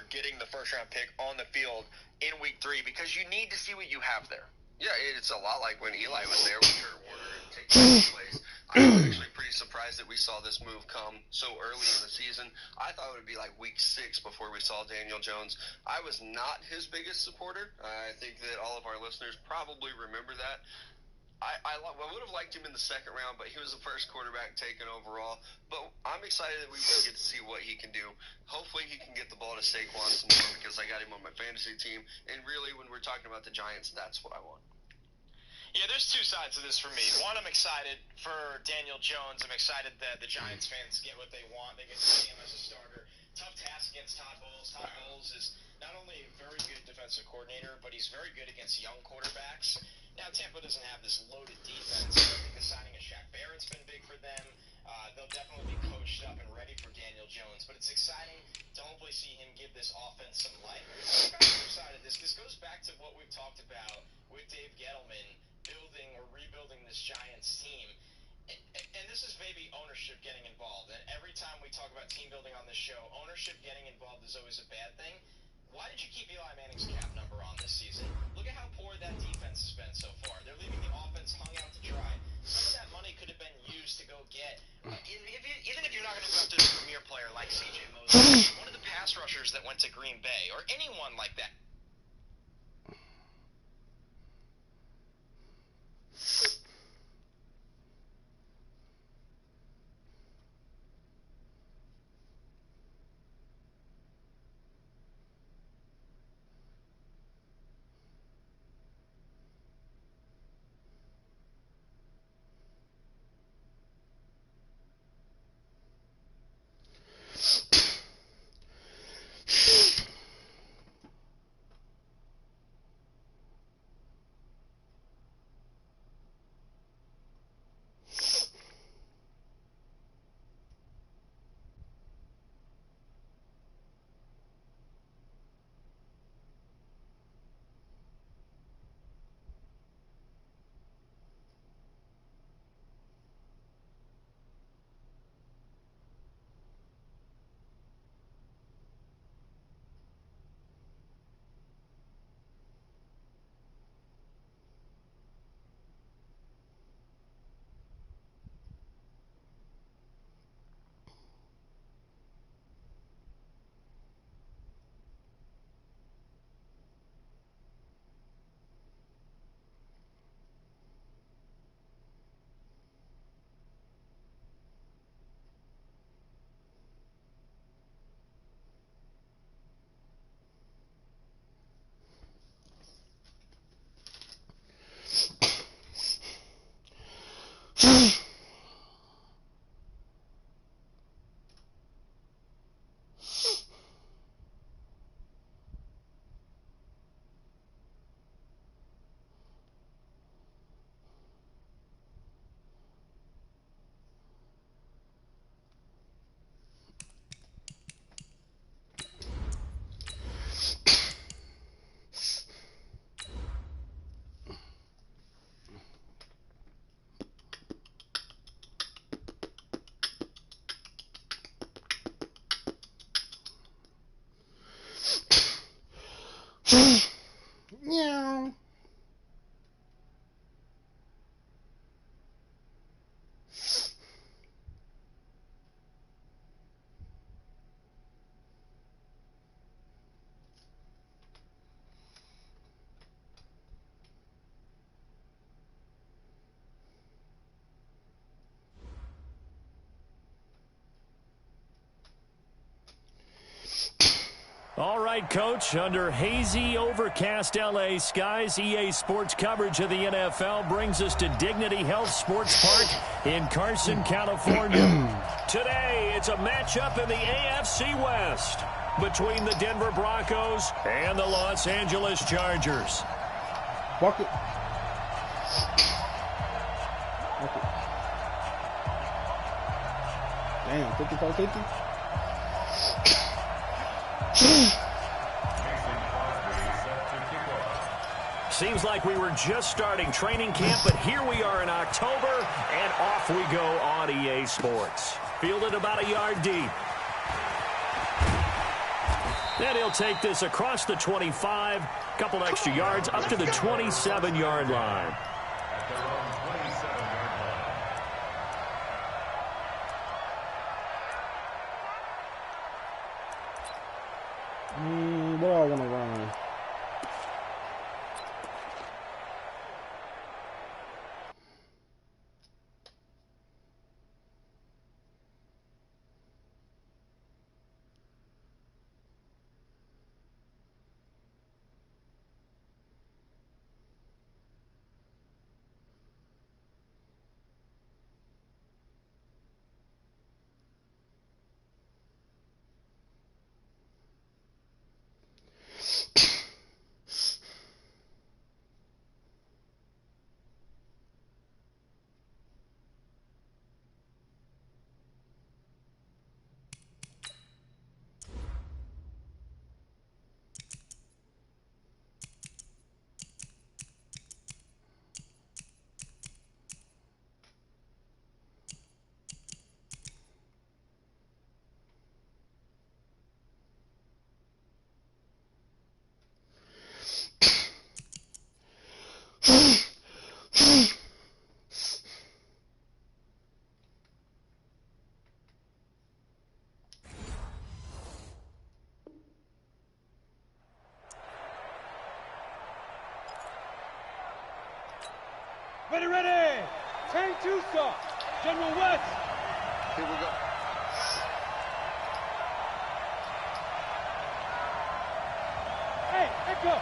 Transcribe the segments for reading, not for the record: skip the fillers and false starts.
getting the first-round pick on the field in Week 3 because you need to see what you have there. Yeah, it's a lot like when Eli was there with Kurt Warner and taking plays. I was actually pretty surprised that we saw this move come so early in the season. I thought it would be like Week 6 before we saw Daniel Jones. I was not his biggest supporter. I think that all of our listeners probably remember that. I would have liked him in the second round, but he was the first quarterback taken overall. But I'm excited that we will get to see what he can do. Hopefully he can get the ball to Saquon some more because I got him on my fantasy team. And really, when we're talking about the Giants, that's what I want. Yeah, there's two sides of this for me. One, I'm excited for Daniel Jones. I'm excited that the Giants fans get what they want. They get to see him as a starter. Tough task against Todd Bowles. Todd Bowles is not only a very good defensive coordinator, but he's very good against young quarterbacks. Now, Tampa doesn't have this loaded defense. I think the signing of Shaq Barrett's been big for them. They'll definitely be coached up and ready for Daniel Jones. But it's exciting to hopefully see him give this offense some life. On the other side of this goes back to what we've talked about with Dave Gettleman building or rebuilding this Giants team. And this is maybe ownership getting involved. And every time we talk about team building on this show, ownership getting involved is always a bad thing. Why did you keep Eli Manning's cap number on this season? Look at how poor that defense has been so far. They're leaving the offense hung out to dry. Some of that money could have been used to go get, even if you're not going to go after a premier player like C.J. Mosley, one of the pass rushers that went to Green Bay, or anyone like that. Meow. All right, Coach, under hazy, overcast L.A. skies, EA Sports coverage of the NFL brings us to Dignity Health Sports Park in Carson, California. Today, it's a matchup in the AFC West between the Denver Broncos and the Los Angeles Chargers. Walk it. Walk it. Damn, 55-50. Seems like we were just starting training camp, but here we are in October, and off we go on EA Sports. Fielded about a yard deep. Then he'll take this across the 25, couple extra yards up to the 27-yard line. What do I want to run? Ready! Turn two, sir. General West. Here we go. Hey, echo.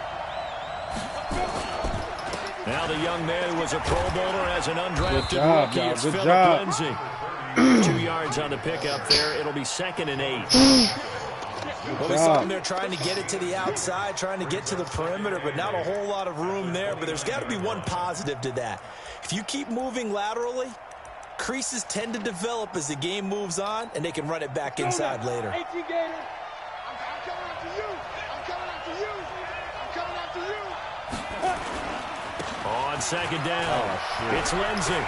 Now the young man who was a Pro Bowler as an undrafted job, rookie. Doc. It's Good Phillip job. Lindsay. 2 yards on the pickup there. It'll be 2nd and 8. Well, we saw him there trying to get it to the outside, trying to get to the perimeter, but not a whole lot of room there. But there's got to be one positive to that. If you keep moving laterally, creases tend to develop as the game moves on, and they can run it back inside later. 18 Gator. I'm coming after you. I'm coming after you. I'm coming after you. On 2nd down, it's Lindsay.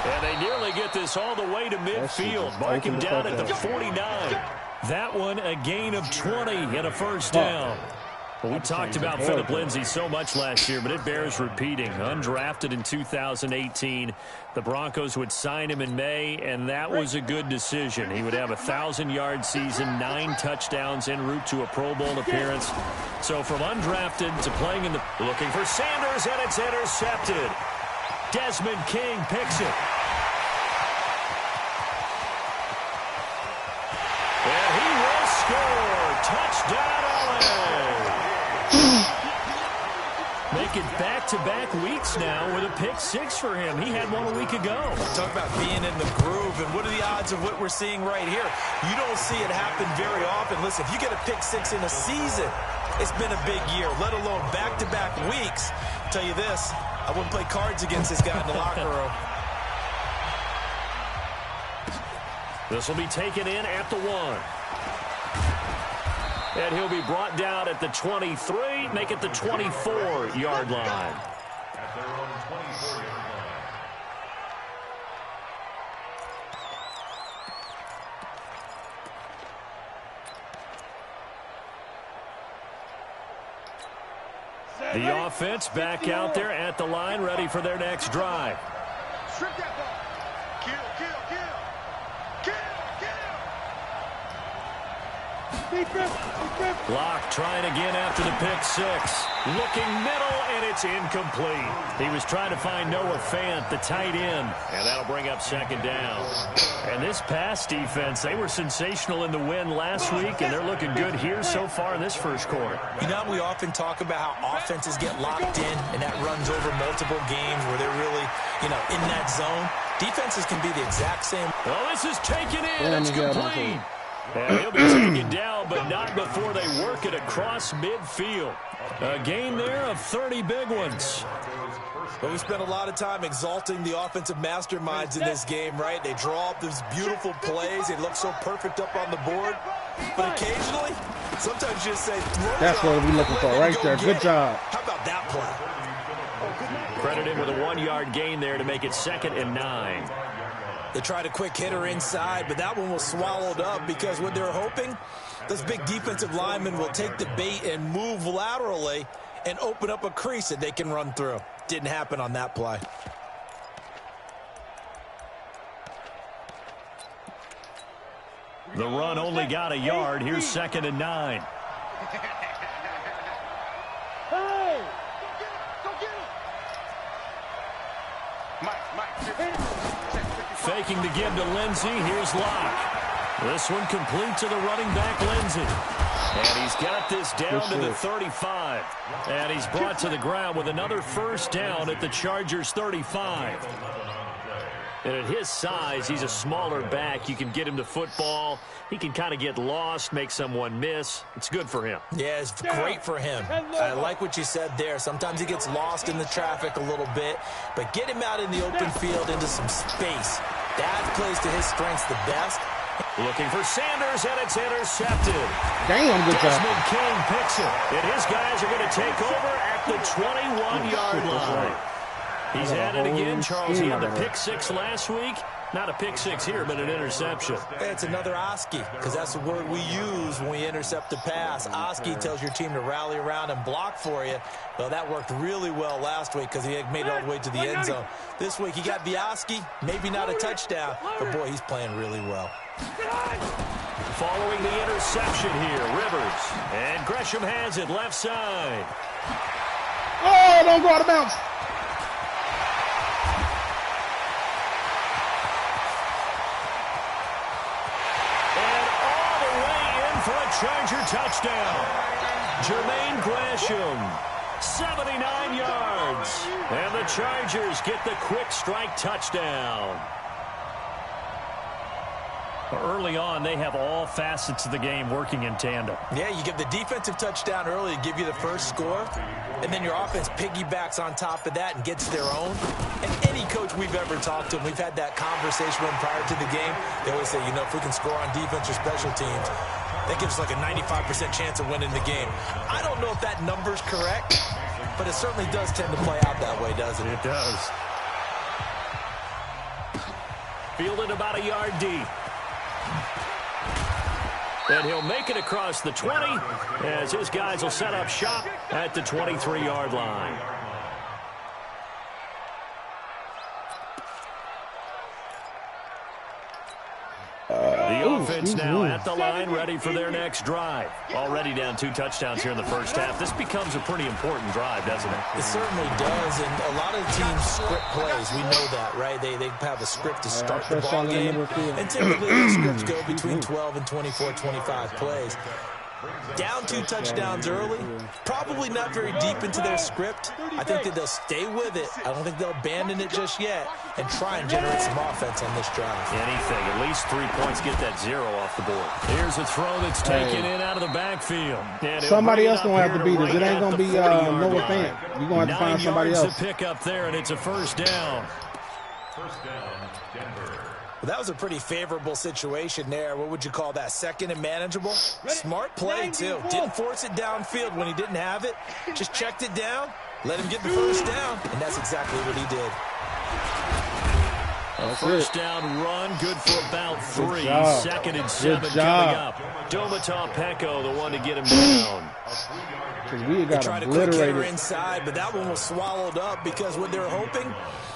And they nearly get this all the way to midfield. Mark him down at the 49. That one, a gain of 20 and a first down. Well, we talked about Phillip Lindsay so much last year, but it bears repeating. Undrafted in 2018, the Broncos would sign him in May, and that was a good decision. He would have a 1,000-yard season, 9 touchdowns en route to a Pro Bowl appearance. So from undrafted to playing in the... Looking for Sanders, and it's intercepted. Desmond King picks it. And he will score. Touchdown, LA. Making back-to-back weeks now with a pick 6 for him. He had one a week ago. Talk about being in the groove, and what are the odds of what we're seeing right here? You don't see it happen very often. Listen, if you get a pick 6 in a season, it's been a big year, let alone back-to-back weeks. I'll tell you this, I wouldn't play cards against this guy in the locker room. This will be taken in at the 1. And he'll be brought down at the 23, make it the 24-yard line. At their own 24-yard line. The offense back out there at the line, ready for their next drive. Strip that ball. Kill. Defense. Block trying again after the pick 6. Looking middle, and it's incomplete. He was trying to find Noah Fant, the tight end, and that'll bring up 2nd down. And this pass defense, they were sensational in the win last week, and they're looking good here so far in this first quarter. You know, we often talk about how offenses get locked in, and that runs over multiple games where they're really, in that zone. Defenses can be the exact same. Well, this is taken in. It's complete. And he'll be taken down, but not before they work it across midfield. A gain there of 30 big ones. Well, we spent a lot of time exalting the offensive masterminds in this game, right? They draw up these beautiful plays. They look so perfect up on the board. But occasionally, sometimes you just say, that's what we're looking for right there. Good job. How about that play? Credited with a 1-yard gain there to make it 2nd and 9. They tried a quick hitter inside, but that one was swallowed up because what they were hoping those big defensive linemen will take the bait and move laterally and open up a crease that they can run through. Didn't happen on that play. The run only got a yard. Here's 2nd and 9. Faking the give to Lindsey. Here's Locke. This one complete to the running back, Lindsey. And he's got this down to the 35. And he's brought to the ground with another first down at the Chargers' 35. And at his size, he's a smaller back. You can get him to football. He can kind of get lost, make someone miss. It's good for him. Yeah, it's great for him. I like what you said there. Sometimes he gets lost in the traffic a little bit, but get him out in the open field into some space. That plays to his strengths the best. Looking for Sanders, and it's intercepted. Damn, good job. Desmond King picks it, and his guys are going to take over at the 21-yard line. He's at it again. Charles, he had the pick 6 last week. Not a pick 6 here, but an interception. It's another Oski, because that's the word we use when we intercept a pass. Oski tells your team to rally around and block for you. Well, that worked really well last week because he had made it all the way to the end zone. This week he got the Oski, maybe not a touchdown, but boy, he's playing really well. Following the interception here, Rivers. And Gresham has it left side. Oh, don't go out of bounds. For a Charger touchdown. Jermaine Gresham, 79 yards. And the Chargers get the quick strike touchdown. Early on, they have all facets of the game working in tandem. Yeah, you give the defensive touchdown early to give you the first score, and then your offense piggybacks on top of that and gets their own. And any coach we've ever talked to, we've had that conversation with them prior to the game, they always say, you know, if we can score on defense or special teams, that gives us like a 95% chance of winning the game. I don't know if that number's correct, but it certainly does tend to play out that way, doesn't it? It does. Fielded about a yard deep. And he'll make it across the 20 as his guys will set up shop at the 23-yard line. The offense now at the line, ready for their next drive. Already down 2 touchdowns here in the first half. This becomes a pretty important drive, doesn't it? It certainly does, and a lot of teams script plays. We know that, right? They have a script to start the ball game, and typically the scripts go between 12 and 24, 25 plays. Down 2 touchdowns early, probably not very deep into their script. I think that they'll stay with it. I don't think they'll abandon it just yet and try and generate some offense on this drive. Anything, at least 3 points, get that 0 off the board. Here's a throw that's taken in out of the backfield. Somebody else going to have to beat us. It ain't going to be Noah Fant. You're going to have to find somebody else. 9 yards to pick up there, and it's a first down. First down, Denver. Well, that was a pretty favorable situation there. What would you call that? Second and manageable? Smart play, too. Didn't force it downfield when he didn't have it. Just checked it down, let him get the first down, and that's exactly what he did. A first down run, good for about 3. 2nd and 7 coming up. Domata Peko, the one to get him down. We got tried a quick hitter inside, but that one was swallowed up because what they're hoping,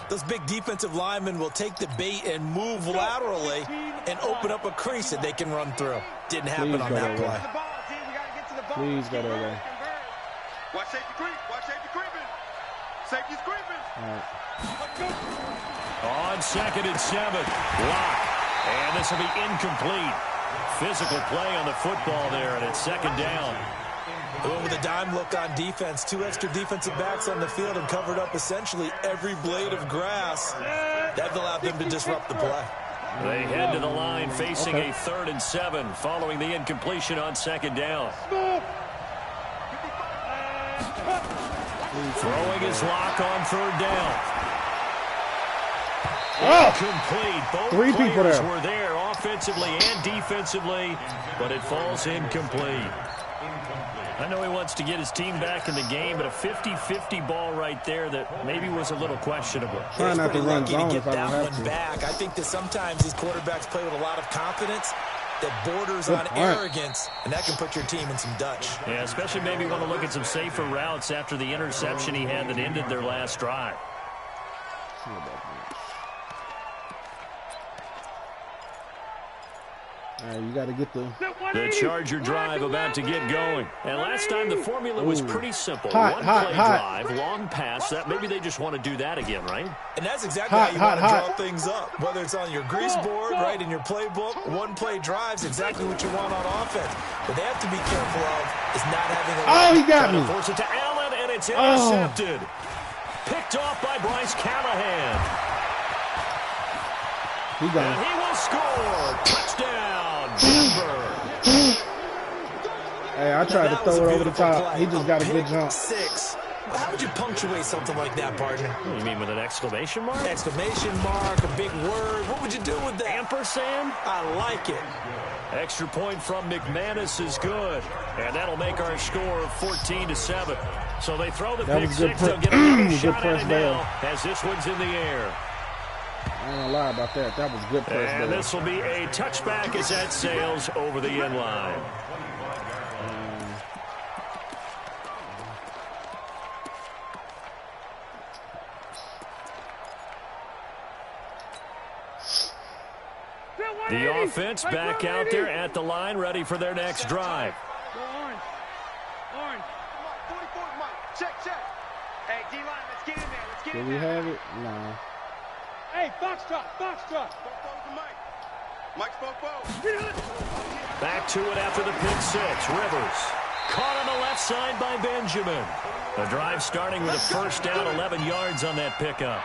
those big defensive linemen will take the bait and move laterally and open up a crease that they can run through. Didn't happen on that play. Please go that way. Watch safety creep. Watch safety creeping. Safety's creeping. On 2nd and 7, Locke. And this will be incomplete. Physical play on the football there, and it's 2nd down. With a dime look on defense, 2 extra defensive backs on the field and covered up essentially every blade of grass. That allowed them to disrupt the play. They head to the line facing a 3rd and 7 following the incompletion on 2nd down. Throwing his Locke on 3rd down. Complete. Both 3 people players there. were there offensively and defensively, but it falls incomplete. I know he wants to get his team back in the game, but a 50-50 ball right there that maybe was a little questionable. Try not to run lucky zone to if get I don't that have one to. back. I think that sometimes these quarterbacks play with a lot of confidence, that borders on arrogance, and that can put your team in some Dutch. Yeah, especially maybe want to look at some safer routes after the interception he had that ended their last drive. You got to get the Charger drive about to get going. And last time the formula was pretty simple. Hot, One-play drive, long pass. That maybe they just want to do that again, right? And that's exactly how you want to draw things up. Whether it's on your grease board, right, in your playbook, one-play drives, exactly what you want on offense. What they have to be careful of is not having a... he got me. Force it to Allen, and it's intercepted. Picked off by Bryce Callahan. And he will score. Touchdown, Denver. Hey, I tried to throw it over the top. He just got a good jump. 6. How would you punctuate something like that, partner? What do you mean, with an exclamation mark? Exclamation mark, a big word. What would you do with that? Ampersand? I like it. Extra point from McManus is good. And that'll make our score 14-7. So they throw the pick six. They'll get another shot at it now as this one's in the air. I ain't gonna lie about that. That was good press. And this will be a touchback as that sails over the end line. The offense back out there at the line, ready for their next drive. Orange. 44, Mike. Check. Hey, D-line, let's get in there. Let's get in there. Do we have it? No. Hey, Foxtrot. Mike Spopo. Back to it after the pick six. Rivers caught on the left side by Benjamin. The drive starting with a first down, 11 yards on that pickup.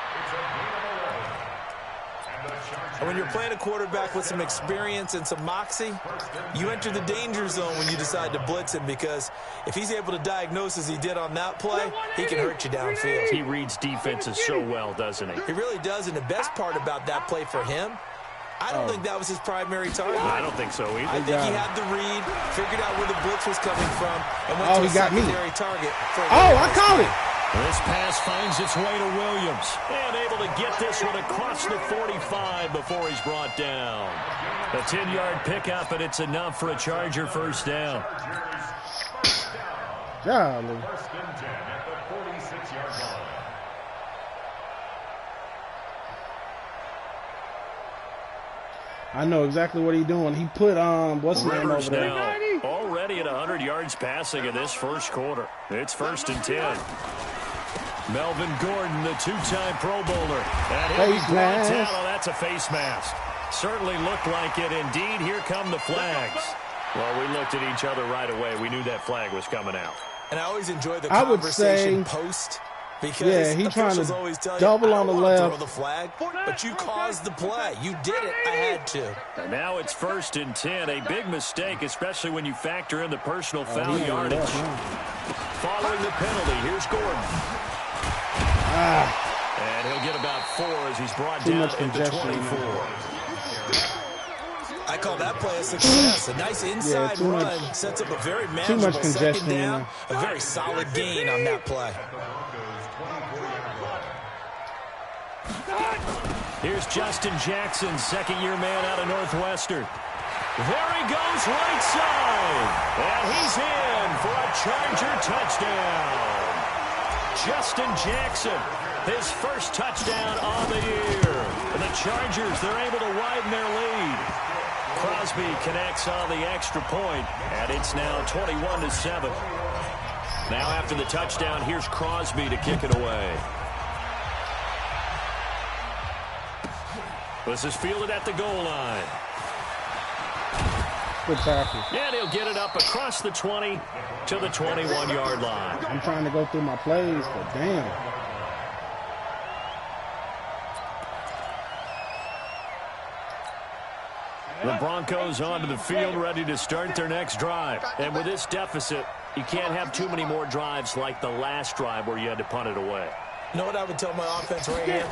And when you're playing a quarterback with some experience and some moxie, you enter the danger zone when you decide to blitz him, because if he's able to diagnose as he did on that play, he can hurt you downfield. He reads defenses so well, doesn't he? He really does, and the best part about that play for him, I don't think that was his primary target. I don't think so either. I think he had the read, figured out where the blitz was coming from, and went to a secondary target. I caught it. This pass finds its way to Williams. And able to get this one across the 45 before he's brought down. A 10-yard pickup, and it's enough for a Charger first down. Golly. First and 10 at the 46-yard line. I know exactly what he's doing. He put what's the name over there? Now already at 100 yards passing in this first quarter. It's first and 10. Melvin Gordon, the two-time Pro Bowler. And face mask. Oh, that's a face mask. Certainly looked like it. Indeed, here come the flags. Well, we looked at each other right away. We knew that flag was coming out. And I always enjoy the conversation post. Because he's trying to always tell you, double on the left. Throw the flag, but you caused the play. You did it. I had to. And now it's first and 10. A big mistake, especially when you factor in the personal foul yardage. Following the penalty, here's Gordon. And he'll get about 4 as he's brought down at the 24. I call that play a success. A nice inside run sets up a very manageable second down. A very solid gain on that play. Here's Justin Jackson, second-year man out of Northwestern. There he goes, right side. And he's in for a Charger touchdown. Justin Jackson, his first touchdown on the year. And the Chargers, they're able to widen their lead. Crosby connects on the extra point, and it's now 21-7. Now after the touchdown, here's Crosby to kick it away. This is fielded at the goal line. Good tackle. And he'll get it up across the 20 to the 21-yard line. I'm trying to go through my plays, but damn. The Broncos onto the field, ready to start their next drive. And with this deficit, you can't have too many more drives like the last drive where you had to punt it away. You know what I would tell my offense right here?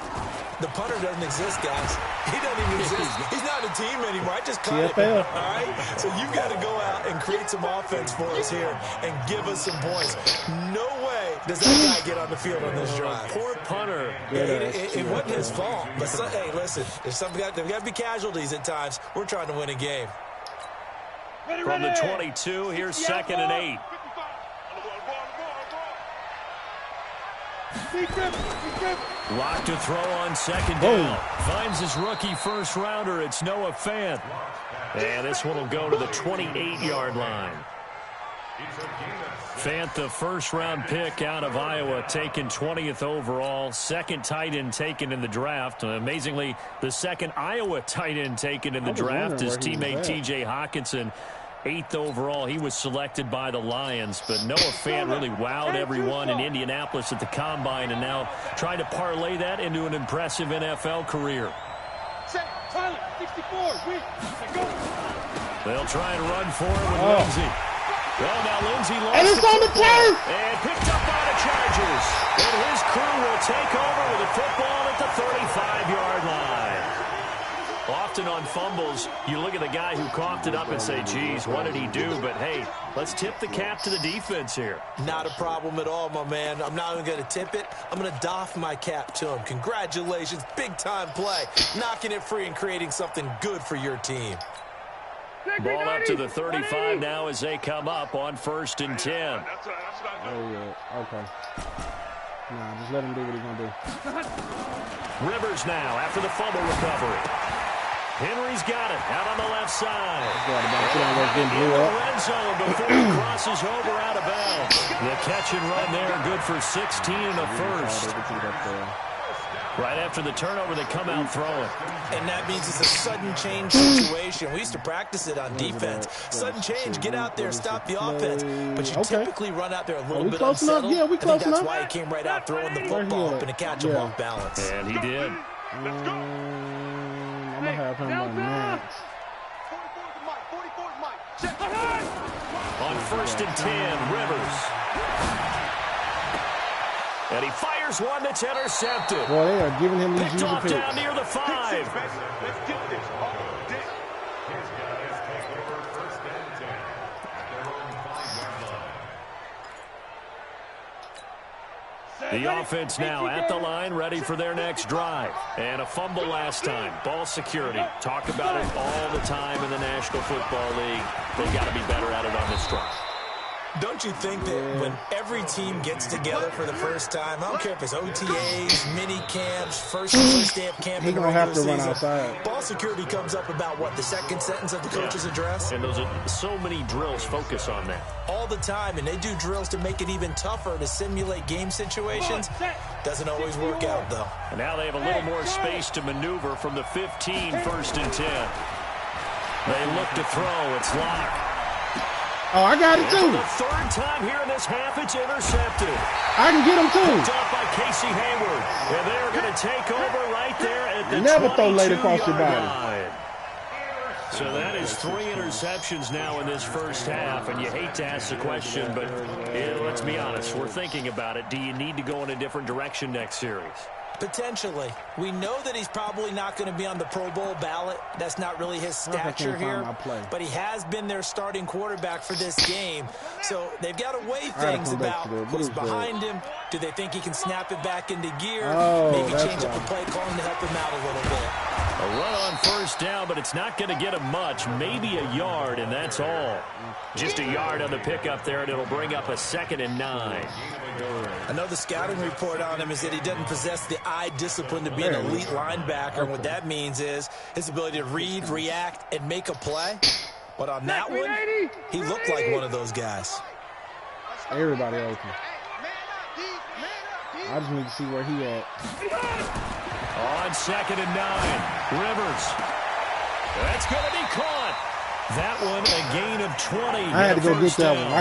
The punter doesn't exist, guys. He doesn't even exist. He's not a team anymore. I just cut it. All right? So you've got to go out and create some offense for us here and give us some points. No way does that guy get on the field on this drive. Poor punter. It wasn't his fault. But hey, listen, there's got to be casualties at times. We're trying to win a game. From the 22, here's 2nd and 8. Lock to throw on 2nd down. Finds his rookie first rounder. It's Noah Fant. And this one will go to the 28-yard line. Fant, the first-round pick out of Iowa, taken 20th overall. Second tight end taken in the draft. Amazingly, the second Iowa tight end taken in the draft. His teammate T.J. Hawkinson, 8th overall. He was selected by the Lions. But Noah Fant really wowed everyone in Indianapolis at the Combine and now trying to parlay that into an impressive NFL career. They'll try and run for it with Lindsey. Well, now Lindsey lost and it's on the turf! And picked up by the Chargers. And his crew will take over with the football at the 35-yard line. Often on fumbles, you look at the guy who coughed it up and say, geez, what did he do? But, hey, let's tip the cap to the defense here. Not a problem at all, my man. I'm not even going to tip it. I'm going to doff my cap to him. Congratulations. Big-time play. Knocking it free and creating something good for your team. Ball up to the 35 now as they come up on 1st and 10. Oh, yeah. Okay. Nah, just let him do what he's going to do. Rivers now after the fumble recovery. Henry's got it out on the left side. In the red zone before he crosses over out of bounds. The catch and run there, good for 16 and a first. Right after the turnover, they come out throwing. And that means it's a sudden change situation. We used to practice it on defense. Sudden change, get out there, stop the offense. But you typically run out there a little bit unsettled. Yeah, we close enough. That's why he came right out throwing the football up and to catch him off balance. And he did. I'm going to have him run next. On 1st and 10, Rivers. And he fires one that's intercepted. Boy, they are giving him these picked off down near the 5. Let's get this. The offense now at the line, ready for their next drive. And a fumble last time. Ball security. Talk about it all the time in the National Football League. They've got to be better at it on this drive. Don't you think that when every team gets together for the first time, I don't care if it's OTAs, mini camps, first day of camp in the regular season, ball security comes up about what, the second sentence of the coach's address? And those are so many drills focus on that. All the time, and they do drills to make it even tougher to simulate game situations. Doesn't always work out, though. And now they have a little more space to maneuver from the 15, 1st and 10. They look to throw. It's locked. Oh, I got it too. For the 3rd time here in this half, it's intercepted. I can get him too. Picked up by Casey Hayward. And they're going to take over right there at the Never throw late across your body. line. So that is 3 interceptions now in this first half. And you hate to ask the question, but let's be honest. We're thinking about it. Do you need to go in a different direction next series? Potentially. We know that he's probably not going to be on the Pro Bowl ballot. That's not really his stature here. But he has been their starting quarterback for this game. So they've got to weigh things about who's behind him. Do they think he can snap it back into gear? Maybe change up the play calling to help him out a little bit. A run on 1st down, but it's not going to get him much. Maybe a yard, and that's all. Just a yard on the pickup there, and it'll bring up a 2nd and 9. I know the scouting report on him is that he doesn't possess the eye discipline to be an elite linebacker. And what that means is his ability to read, react, and make a play. But on that one, he looked like one of those guys. Everybody open. I just need to see where he at. On 2nd and 9, Rivers. That's going to be caught. That one, a gain of 20. I had to go get that one.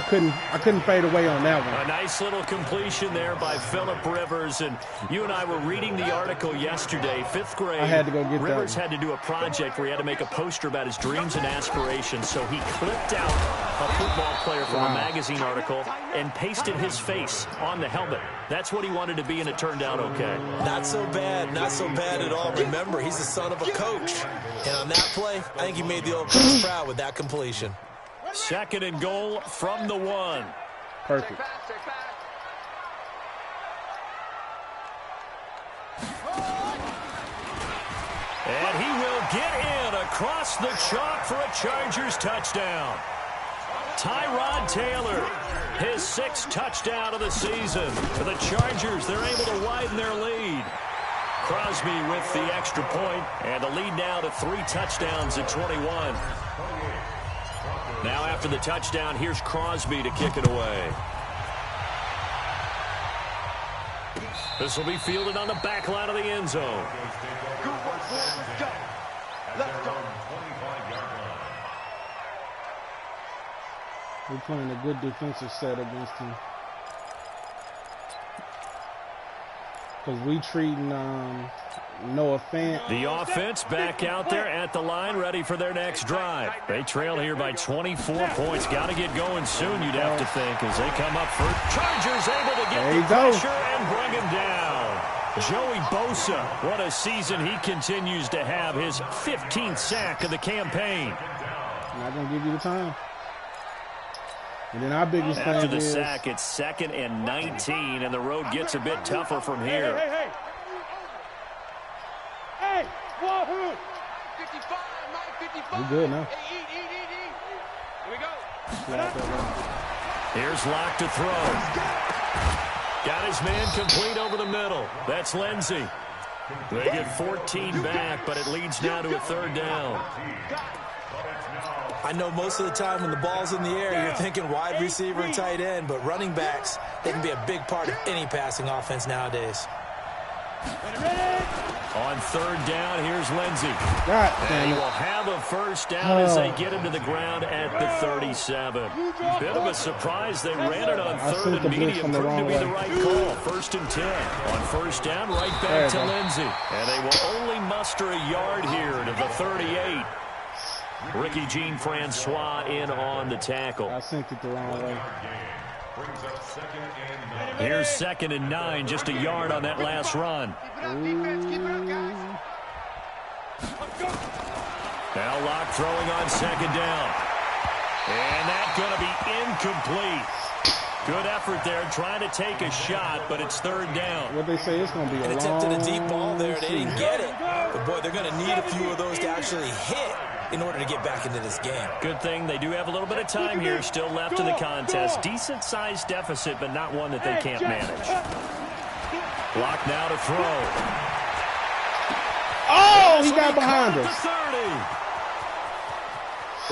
I couldn't fade away on that one. A nice little completion there by Phillip Rivers. And you and I were reading the article yesterday, 5th grade. I had to go get that one. Rivers had to do a project where he had to make a poster about his dreams and aspirations. So he clipped out a football player from a magazine article and pasted his face on the helmet. That's what he wanted to be, and it turned out okay. Not so bad. Not so bad at all. Remember, he's the son of a coach. And on that play, I think he made the old coach proud with that completion. 2nd and goal from the 1. Perfect. And he will get in across the chalk for a Chargers touchdown. Tyrod Taylor, his 6th touchdown of the season. For the Chargers, they're able to widen their lead. Crosby with the extra point, and the lead now to 3 touchdowns at 21. Now after the touchdown, here's Crosby to kick it away. This will be fielded on the back line of the end zone. Let's go. We're playing a good defensive set against him. Because we treating Noah Fant. The offense back out there at the line, ready for their next drive. They trail here by 24 points. Got to get going soon, you'd have to think, as they come up first. Chargers able to get the pressure and bring him down. Joey Bosa, what a season he continues to have. His 15th sack of the campaign. Not going to give you the time. And then our biggest thing After the is, sack, it's 2nd and 19, and the road gets a bit tougher from here. Hey, wahoo! 55, 55. We good now. Hey, eat. Here we go. Here's Locke to throw. Got his man complete over the middle. That's Lindsey. They get 14 back, but it leads now to a 3rd down. I know most of the time when the ball's in the air, you're thinking wide receiver and tight end, but running backs, they can be a big part of any passing offense nowadays. On 3rd down, here's Lindsey. And he will have a 1st down as they get him to the ground at the 37. Bit of a surprise. They ran it on 3rd and medium. Proved to be the right call. 1st and 10. On 1st down, right back to Lindsey. And they will only muster a yard here to the 38. Ricky Jean-Francois in on the tackle. I sent it the wrong way. Here's 2nd and 9, just a yard on that last run. Now Locke throwing on 2nd down. And that's going to be incomplete. Good effort there, trying to take a shot, but it's 3rd down. What they say, it's going to be a long attempted a deep ball there. They didn't get it. But, boy, they're going to need a few of those to actually hit in order to get back into this game. Good thing they do have a little bit of time here still left in the contest. Decent-sized deficit, but not one that they can't manage. Locke now to throw. Oh, he got behind us. 30.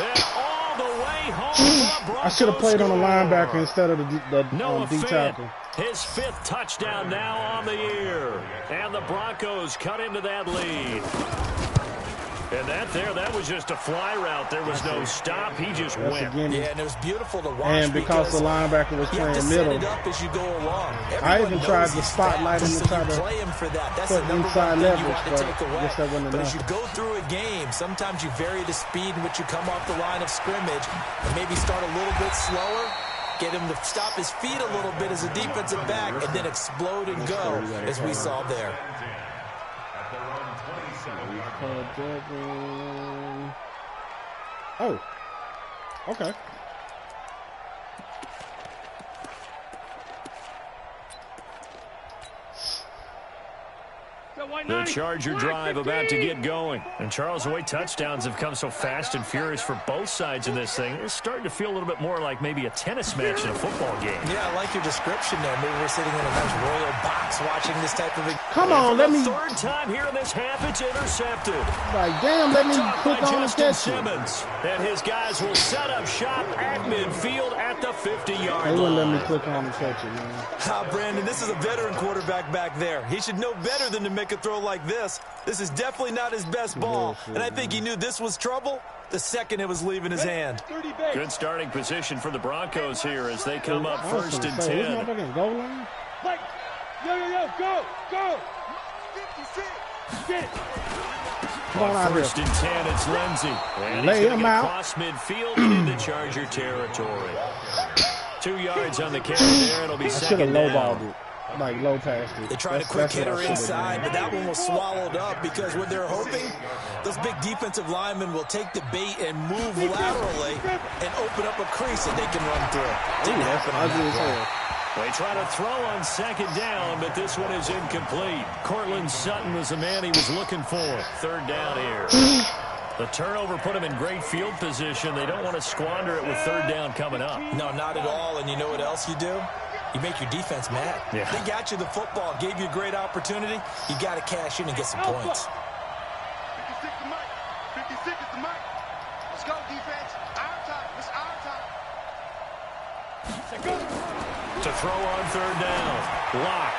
And all the way home. I should have played on the linebacker instead of the D tackle. His 5th touchdown now on the year. And the Broncos cut into that lead. And that was just a fly route. There was no stop. He just went. Yeah, and it was beautiful to watch. And because the linebacker was playing middle, set it up as you go along. I even tried to spotlight him and try to play him for that. That's put the number inside one thing you leverage, want to take but away. I guess that wasn't But enough. as you go through a game, sometimes you vary the speed in which you come off the line of scrimmage and maybe start a little bit slower, get him to stop his feet a little bit as a defensive back, and then explode and go, as we saw there. Oh, okay. The Charger drive about to get going. And Charles, the way touchdowns have come so fast and furious for both sides in this thing, it's starting to feel a little bit more like maybe a tennis match in a football game. Yeah, I like your description there. Maybe we're sitting in a nice royal box watching this type of... Come on, let me... 3rd time here in this half, it's intercepted. Like, damn, let me click on and catch Simmons. And his guys will set up shop at midfield at the 50-yard line. They wouldn't let me click on and catch it, man. Ah, Brandon, this is a veteran quarterback back there. He should know better than to make a throw like this. This is definitely not his best ball, and I think he knew this was trouble the second it was leaving his hand. Good starting position for the Broncos here as they come up 1st and 10. Goal line? Yo, go! 56, get it! Come on out 1st here. and 10, it's Lindsey. And Lay he's going him to get out. across midfield and into Charger territory. 2 yards on the carry there. It'll be I should have 2nd down. low-balled it. Like low past it. They tried a quick hitter inside, but that one was swallowed up because what they're hoping, those big defensive linemen will take the bait and move laterally and open up a crease that they can run through. Didn't happen on that play. They try to throw on 2nd down, but this one is incomplete. Cortland Sutton was the man he was looking for. 3rd down here. The turnover put them in great field position. They don't want to squander it with third down coming up. No, not at all. And you know what else you do? You make your defense mad. Yeah. They got you the football, gave you a great opportunity. You got to cash in and get some points. 56 to Mike. 56 is the Mike. Let's go, defense. Our time. It's our time. To throw on third down. Lock.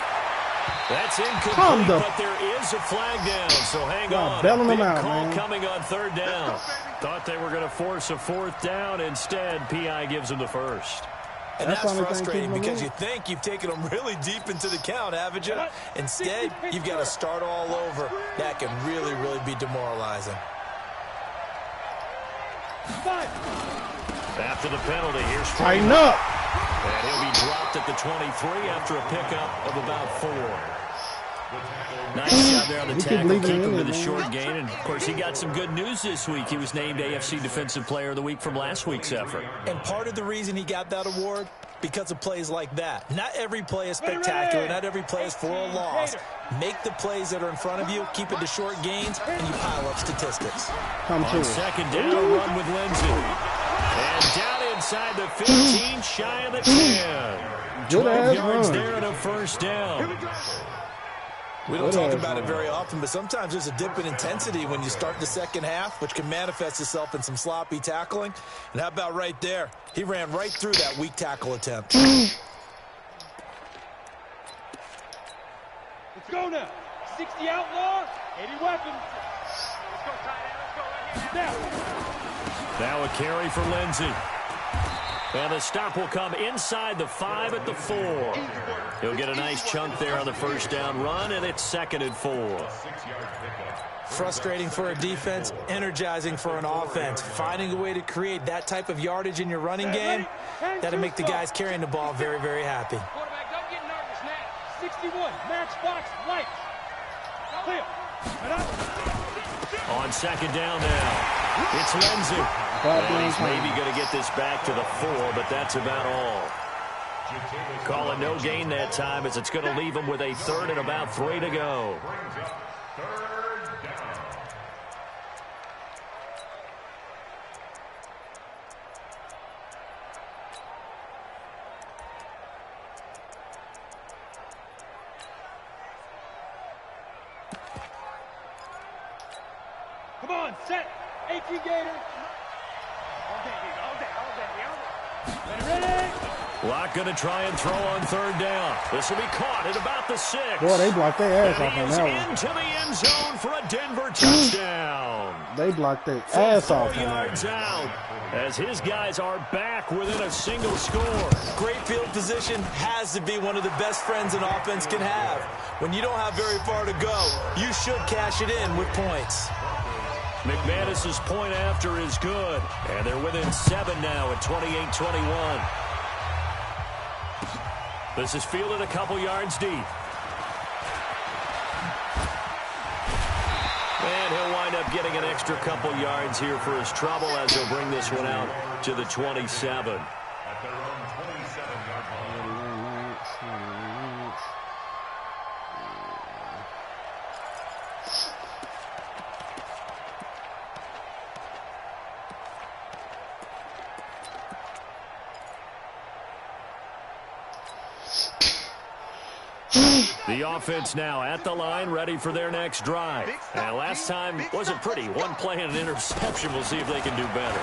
That's incomplete, but there is a flag down, so hang on. Bailing them Big out, call man. coming on third down. Thought they were going to force a fourth down. Instead, P.I. gives them the first. And that's the only thing frustrating keeping them because in. you think you've taken them really deep into the count, haven't you? Instead, you've got to start all over. That can really, really be demoralizing. After the penalty, here's Tighten up. And he'll be dropped at the 23 after a pickup of about 4. Nice job there on the tackle, keep him to the short gain. And, of course, he got some good news this week. He was named AFC Defensive Player of the Week from last week's effort. And part of the reason he got that award, because of plays like that. Not every play is spectacular. Not every play is for a loss. Make the plays that are in front of you, keep it to short gains, and you pile up statistics. On second down, a run with Lindsey. And down inside the 15, shy of the 10. 12 yards there and a first down. We don't talk about it very often, but sometimes there's a dip in intensity when you start the second half, which can manifest itself in some sloppy tackling. And how about right there? He ran right through that weak tackle attempt. Let's go now. 60 outlaw, 80 weapons. Let's go, tight end. Let's go right here. Now a carry for Lindsey. And the stop will come inside the 5 at the 4. He'll get a nice chunk there on the first down run, and it's 2nd and 4. Frustrating for a defense, energizing for an offense. Finding a way to create that type of yardage in your running game, that'll make the guys carrying the ball very, very happy. Quarterback, don't get nervous, Matt. 61, match box, light. Clear. On second down now, it's Lindsey. And he's maybe going to get this back to the 4, but that's about all. Calling no gain that time as it's going to leave him with a 3rd and about 3 to go. Come on, set. AQ Gator. Ready? Lock going to try and throw on third down. This will be caught at about the 6. Boy, they blocked their ass And off he on is that one. into the end zone for a Denver touchdown. They blocked their ass off 4 on that. yards out as his guys are back within a single score. Great field position has to be one of the best friends an offense can have. When you don't have very far to go, you should cash it in with points. McManus's point after is good, and they're within 7 now at 28-21. This is fielded a couple yards deep. And he'll wind up getting an extra couple yards here for his trouble as he'll bring this one out to the 27. At their own 27-yard line. The offense now at the line, ready for their next drive. And last time wasn't pretty. One play and an interception. We'll see if they can do better.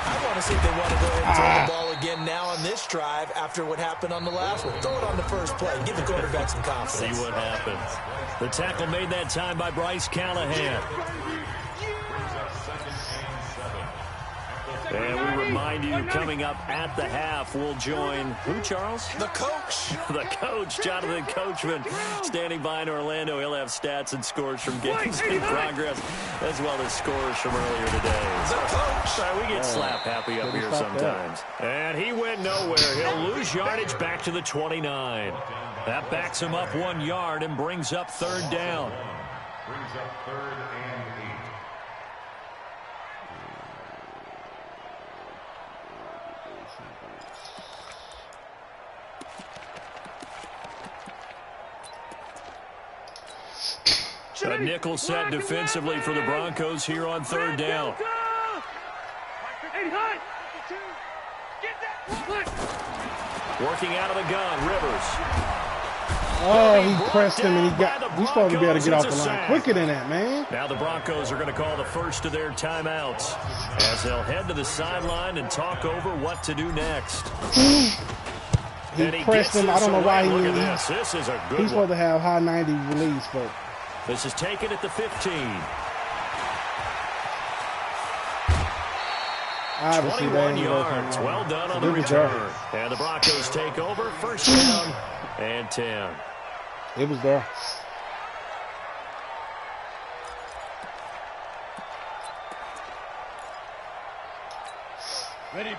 I want to see if they want to go ahead and throw the ball again now on this drive after what happened on the last one. Throw it on the first play. Give the quarterback some confidence. See what happens. The tackle made that time by Bryce Callahan. And we remind you, coming up at the half, we'll join who, Charles? The coach. The coach, Jonathan Coachman, standing by in Orlando. He'll have stats and scores from games in progress, as well as scores from earlier today. The coach. We get slap happy up here sometimes. And he went nowhere. He'll lose yardage back to the 29. That backs him up 1 yard and brings up third down. Brings up 3rd and 8. A nickel set defensively for the Broncos here on third down. Working out of the gun, Rivers. Oh, he pressed him, and he's supposed to be able to get off the line quicker than that, man. Now the Broncos are going to call the first of their timeouts as they'll head to the sideline and talk over what to do next. He pressed him. I don't know why This is a good he's supposed to have high 90 release, but this is taken at the 15. Obviously, 21 yards. Well done on the return. And the Broncos take over. First down and 10. It was there.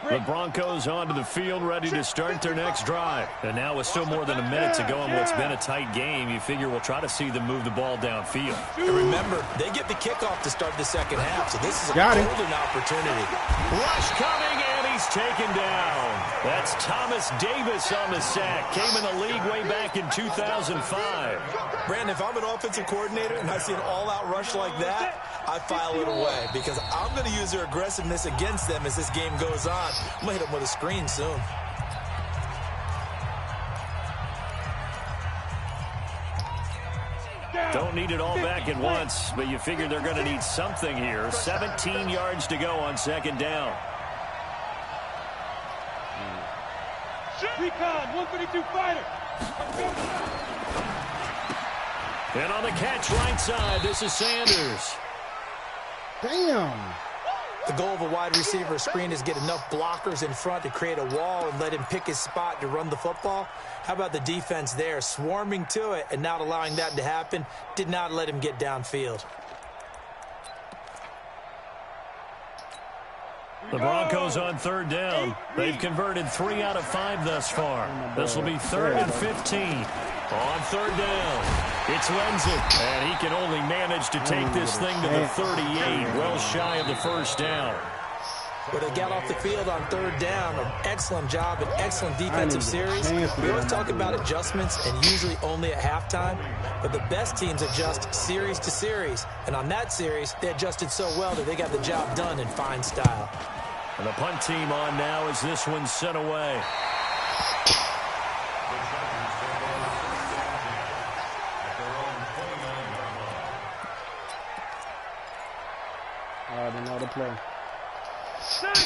The Broncos onto the field, ready to start their next drive. And now with still more than a minute to go in what's been a tight game, you figure we'll try to see them move the ball downfield. And remember, they get the kickoff to start the second half, so this is a golden opportunity. Rush coming, and he's taken down. That's Thomas Davis on the sack. Came in the league way back in 2005. Brandon, if I'm an offensive coordinator and I see an all-out rush like that, I file it away because I'm going to use their aggressiveness against them as this game goes on. I'm going to hit them with a screen soon. Don't need it all back at once, but you figure they're going to need something here. 17 yards to go on second down. Recon, 132 fighter. And on the catch right side, this is Sanders. Damn. The goal of a wide receiver screen is get enough blockers in front to create a wall and let him pick his spot to run the football. How about the defense there, swarming to it and not allowing that to happen? Did not let him get downfield. The Broncos on third down. They've converted 3 out of 5 thus far. This will be 3rd and 15. On third down, it's Lenzik, and he can only manage to take this thing to the 38, well shy of the first down. But they got off the field on third down. An excellent job, an excellent defensive series. We always talk about adjustments and usually only at halftime, but the best teams adjust series to series. And on that series, they adjusted so well that they got the job done in fine style. And the punt team on now as this one's sent away. Another play.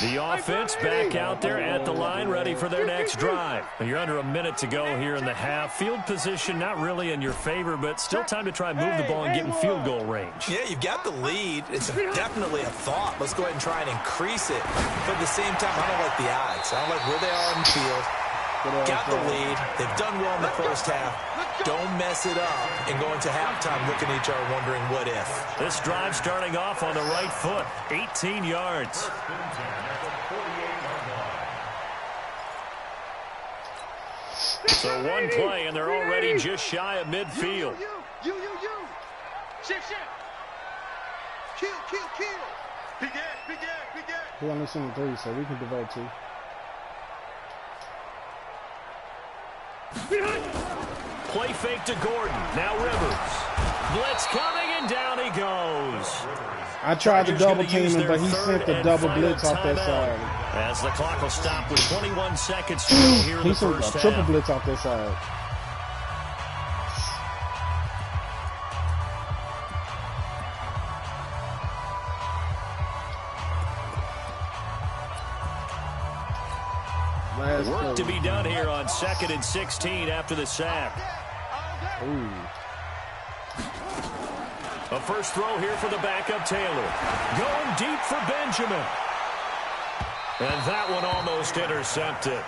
The offense back out there at the line, ready for their next drive. You're under a minute to go here in the half. Field position not really in your favor, but still time to try and move the ball and get in field goal range. Yeah, you've got the lead. It's definitely a thought. Let's go ahead and try and increase it. But at the same time, I don't like the odds. I don't like where they are on the field. Got the lead. They've done well in the first half. Don't mess it up and go into halftime looking at each other wondering what if. This drive starting off on the right foot. 18 yards. So one play, and they're already just shy of midfield. Shift. Kill. Begin. He only seen 3, so we can devote 2. Play fake to Gordon. Now Rivers. Blitz coming, and down he goes. I tried to double team him, but he sent the double blitz off that side. As the clock will stop with 21 seconds to go here in the first half. He sent a triple blitz off that side. Work to be done here on 2nd and 16 after the sack. Ooh. A first throw here for the backup Taylor. Going deep for Benjamin. And that one almost intercepted.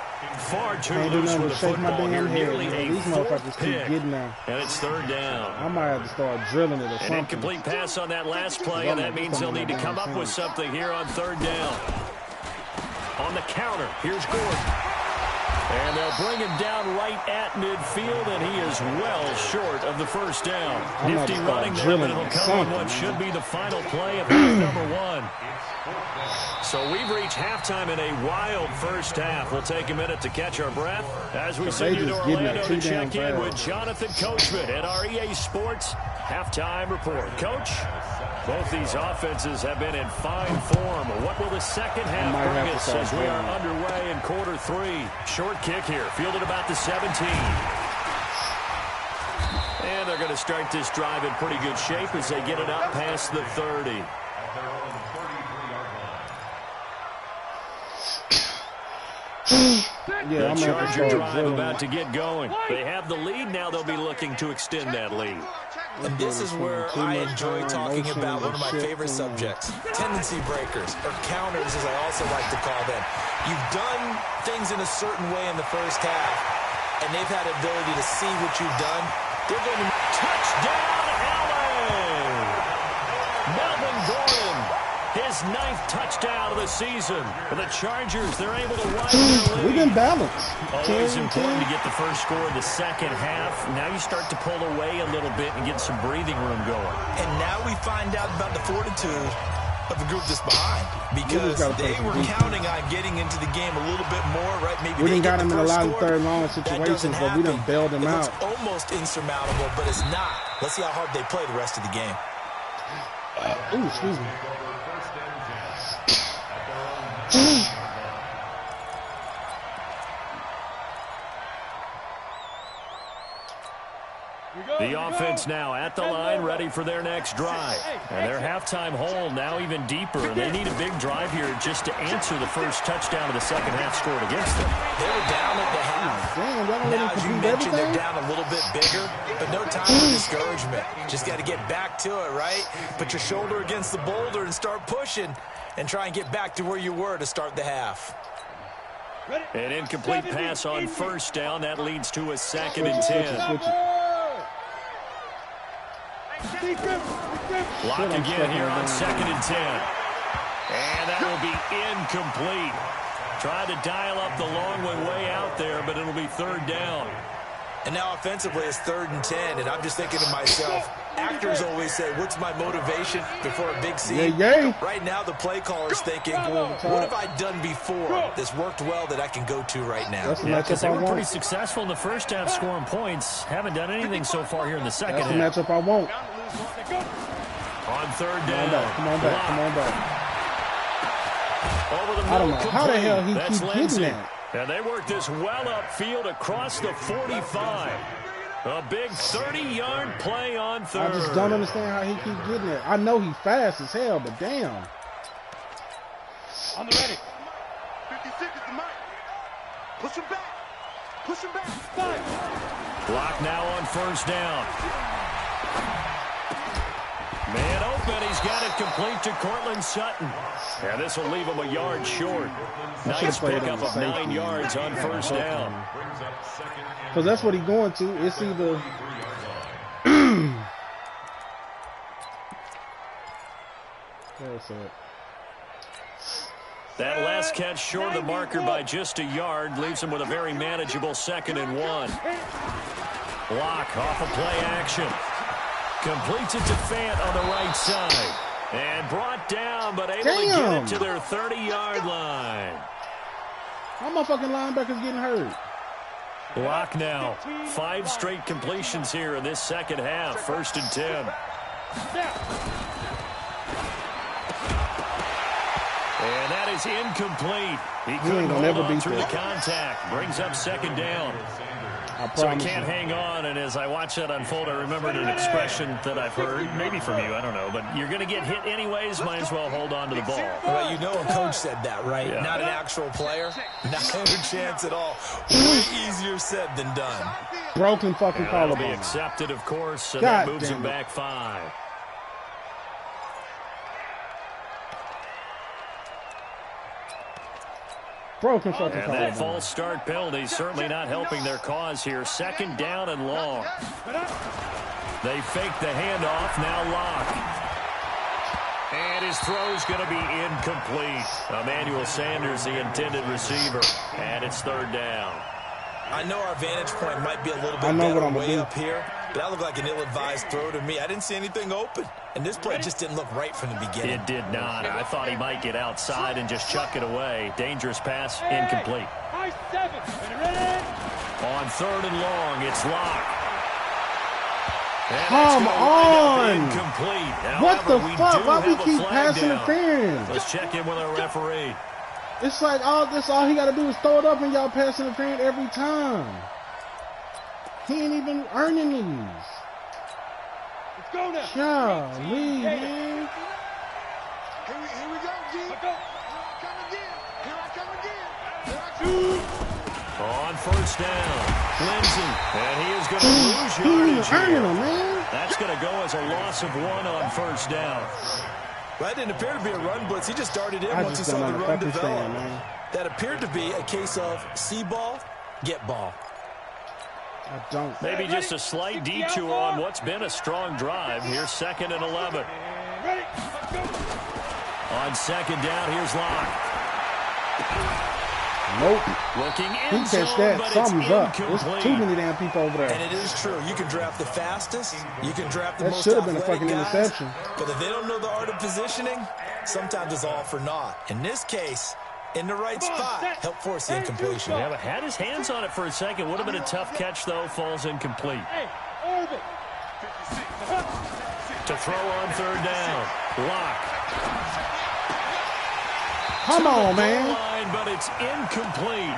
Far too loose with the football here. Nearly a fourth pick. And it's third down. I might have to start drilling it or something. An incomplete pass on that last play, and that means they'll need to come up with something here on third down. On the counter, here's Gordon. And they'll bring him down right at midfield, and he is well short of the first down. Nifty running there, but it'll come on what should be the final play of half number 1. So we've reached halftime in a wild first half. We'll take a minute to catch our breath as we send you to Orlando to check in with Jonathan Coachman at our EA Sports Halftime Report. Coach, both these offenses have been in fine form. What will the second half bring us as we are underway in quarter 3? Short kick here, fielded about the 17. And they're going to start this drive in pretty good shape as they get it up past the 30. Yeah, the Charger drive about to get going. They have the lead. Now they'll be looking to extend that lead. And this is where I enjoy talking about one of my favorite subjects, tendency breakers, or counters as I also like to call them. You've done things in a certain way in the first half, and they've had the ability to see what you've done. They're going to touchdown, LA! Melvin Gordon, his 9th touchdown of the season. For the Chargers, they're able to widen their lead. We've been balanced. Always important to get the first score of the second half. Now you start to pull away a little bit and get some breathing room going. And now we find out about the fortitude of the group that's behind, because they were counting on getting into the game a little bit more, right? Maybe we didn't got him in a lot of third long situations, but we done bailed him out. It's almost insurmountable, but it's not. Let's see how hard they play the rest of the game. Ooh, excuse me. The offense now at the line, ready for their next drive. And their halftime hole now even deeper. And they need a big drive here just to answer the first touchdown of the second half scored against them. They were down at the half. Now, as you mentioned, they're down a little bit bigger, but no time for discouragement. Just got to get back to it, right? Put your shoulder against the boulder and start pushing and try and get back to where you were to start the half. An incomplete pass on first down. That leads to a 2nd and 10. Block again here on 2nd and 10. And that will be incomplete. Tried to dial up the long one way out there, but it'll be 3rd down. And now offensively it's 3rd and 10, and I'm just thinking to myself, actors always say, what's my motivation before a big scene? Right now the play caller's thinking, what have I done before that's worked well that I can go to right now? Yeah, because they were pretty successful in the first half scoring points. Haven't done anything so far here in the second half. That's the matchup I want. On 3rd down. Come on back. Come on back. Over the middle, I don't know how the hell he keeps getting that. And they work this well upfield across the 45. A big 30-yard play on 3rd. I just don't understand how he keeps getting it. I know he's fast as hell, but damn. On the ready. 50 seconds to Mike. Push him back. Push him back. 5. Block now on 1st down. Man open, he's got it complete to Cortland Sutton. And this will leave him a yard short. Nice pickup of 9 yards on 1st down. Because that's what he's going to. It's either... That last catch short of the marker by just a yard leaves him with a very manageable 2nd and 1. Block off of play action. Completes it to Fant on the right side. And brought down, but able to get it to their 30-yard line. How motherfucking linebacker's getting hurt? Block now. 5 straight completions here in this second half. 1st and 10. And that is incomplete. He couldn't hold on through the contact. Brings up 2nd down. So he can't hang on, and as I watch that unfold, I remembered an expression that I've heard, maybe from you, I don't know, but you're going to get hit anyways, might as well hold on to the ball. Well, you know a coach said that, right? Yeah. Not an actual player. Not a chance at all. Way easier said than done. Broken fucking collarbone. That'll be accepted, of course, and that moves him back 5. Broken fucking and that false start penalty certainly not helping their cause here. 2nd down and long. They fake the handoff. Now Locke. And his throw's going to be incomplete. Emmanuel Sanders, the intended receiver. And it's 3rd down. I know our vantage point might be a little bit better way up here, but that looked like an ill-advised throw to me. I didn't see anything open, and this play just didn't look right from the beginning. It did not. I thought he might get outside and just chuck it away. Dangerous pass, incomplete. On 3rd and long, it's Locke. Come on! Incomplete. What However, the fuck? Why we keep pass interference? Let's check in with our referee. It's like all he got to do is throw it up and y'all pass interference every time. He ain't even earning these. Let's go now. Golly, man. Here we go, G. Here I come again. On 1st down, Lindsey, and he is going to lose yardage here. That's going to go as a loss of 1 on 1st down. Well, that didn't appear to be a run blitz. He just darted in once he saw the run develop. That appeared to be a case of see ball, get ball. I don't. Maybe just a slight detour on what's been a strong drive. Here's 2nd and 11. On 2nd down, here's Locke. Nope. Looking he catch that. Something's up. There's too many damn people over there. And it is true. You can draft the fastest. You can draft the that most should have been a fucking guys, interception. But if they don't know the art of positioning, sometimes it's all for naught. In this case, in the right spot, help force the incompletion. Yeah, but had his hands on it for a second. Would have been a tough catch, though. Falls incomplete. To throw on 3rd down. Locke. Come on, man. Line, but it's incomplete.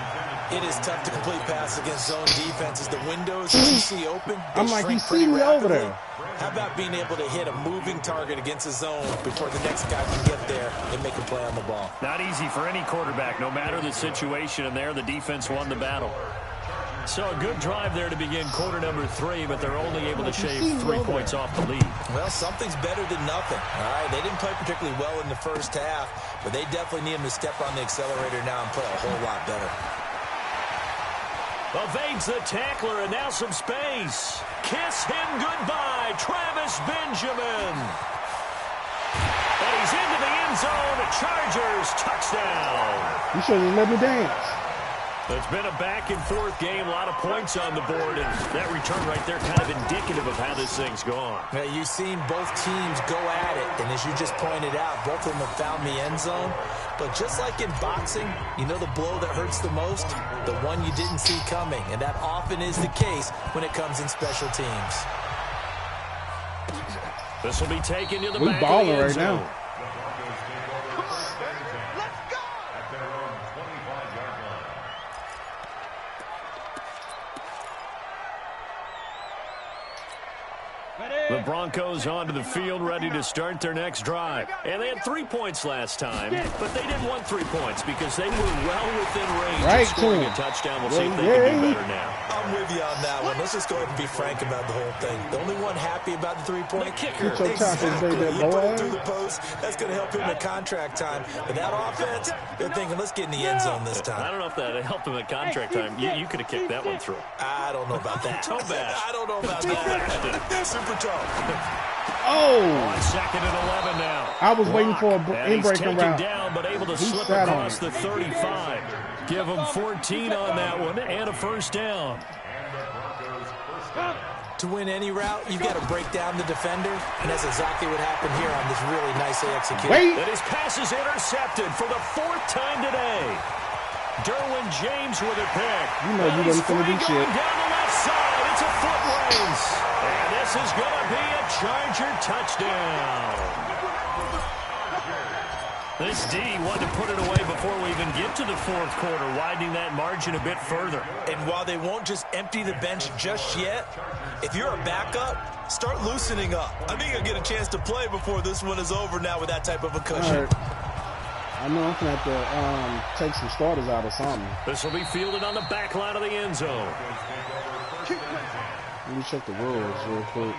It is tough to complete pass against zone defenses. The windows that you see open, I'm like, he's seeing me over there. How about being able to hit a moving target against a zone before the next guy can get there and make a play on the ball? Not easy for any quarterback, no matter the situation. And there, the defense won the battle. So a good drive there to begin quarter number 3, but they're only able to shave 3 points off the lead. Well, something's better than nothing. All right, they didn't play particularly well in the first half, but they definitely need him to step on the accelerator now and play a whole lot better. Evades the tackler, and now some space. Kiss him goodbye, Travis Benjamin. And he's into the end zone. Chargers touchdown. You should have let me dance. It's been a back-and-forth game, a lot of points on the board, and that return right there kind of indicative of how this thing's gone. Now, you've seen both teams go at it, and as you just pointed out, both of them have found the end zone. But just like in boxing, you know the blow that hurts the most? The one you didn't see coming, and that often is the case when it comes in special teams. This will be taken to the back of the end zone. Now. The Broncos onto the field, ready to start their next drive. And they had 3 points last time, but they didn't want 3 points because they were well within range of scoring a touchdown. We'll see if they can do better now. I'm with you on that one. Let's just go ahead and be frank about the whole thing. The only one happy about the three-point kicker. Exactly. He put it through the post. That's going to help him at contract time. But that offense, they're thinking, let's get in the end zone this time. I don't know if that helped him at contract time. You could have kicked that one through. I don't know about that. Toe bash. I don't know about that. Super toe. Oh! On 2nd and 11 now. I was waiting for an in-breaking route. Down, but able to slip across the 35. Give him 14 on that one and a first down. To win any route, you've got to break down the defender, and that's exactly what happened here on this really nicely executed. That his pass is intercepted for the 4th time today. Derwin James with a pick. You know you wasn't going to do shit. Down the left side, it's a foot race. And this is going to be a Charger touchdown. This D wanted to put it away before we even get to the 4th quarter, widening that margin a bit further. And while they won't just empty the bench just yet, if you're a backup, start loosening up. I think you'll get a chance to play before this one is over now with that type of a cushion. I know I'm going to have to take some starters out or something. This will be fielded on the back line of the end zone. Let me check the rules real quick.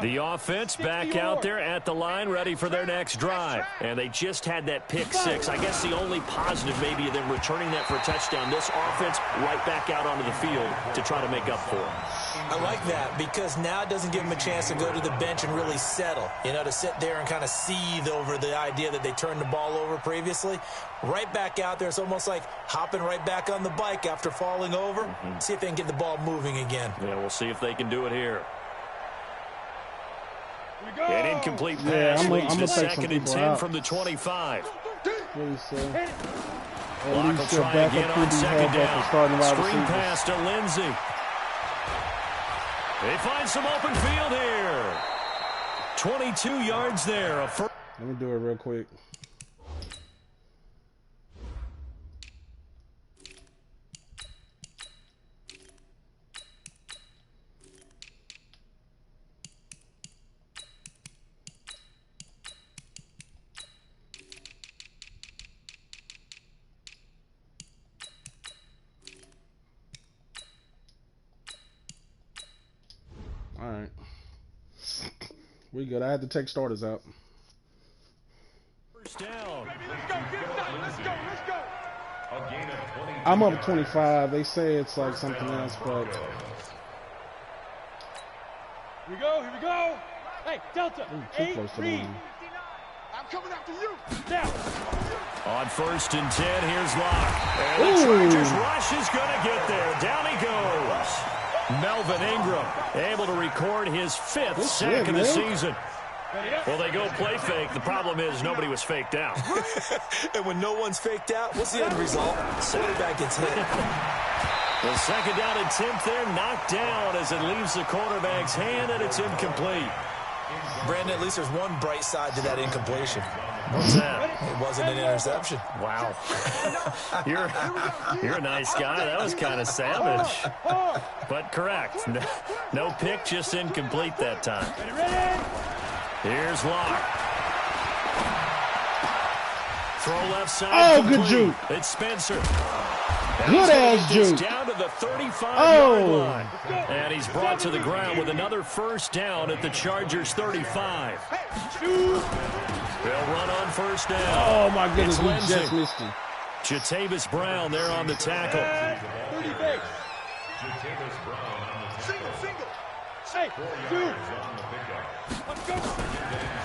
The offense back out there at the line, ready for their next drive. And they just had that pick six. I guess the only positive maybe of them returning that for a touchdown. This offense right back out onto the field to try to make up for it. I like that because now it doesn't give them a chance to go to the bench and really settle. You know, to sit there and kind of seethe over the idea that they turned the ball over previously. Right back out there. It's almost like hopping right back on the bike after falling over. See if they can get the ball moving again. Yeah, we'll see if they can do it here. An incomplete pass leads to 2nd and 10 from the 25. Block will try again on 2nd down. Screen pass to Lindsey. They find some open field here. 22 yards there. Let me do it real quick. All right. We good. I had to take starters out. First down. Let's go. I'm up 25. They say it's like something else, but... Here we go. Hey, Delta. Too close to the line. I'm coming after you. Now. On 1st and 10, here's Locke. And the Chargers rush is going to get there. Down he goes. Melvin Ingram able to record his 5th sack of the season. Well, they go play fake. The problem is nobody was faked out. And when no one's faked out, what's the end result? Quarterback gets hit. The 2nd down attempt there knocked down as it leaves the quarterback's hand, and it's incomplete. Brandon, at least there's one bright side to that incompletion. What's that? It wasn't an interception. Wow. You're a nice guy. That was kind of savage. But correct. No pick, just incomplete that time. Here's Locke. Throw left side. Oh, complete. good juke. It's Spencer. Good ass juke. Down to the 35-yard line. And he's brought to the ground with another first down at the Chargers' 35. They'll run on first down. Oh, my goodness, we just missed him. Jatavis Brown there on the tackle.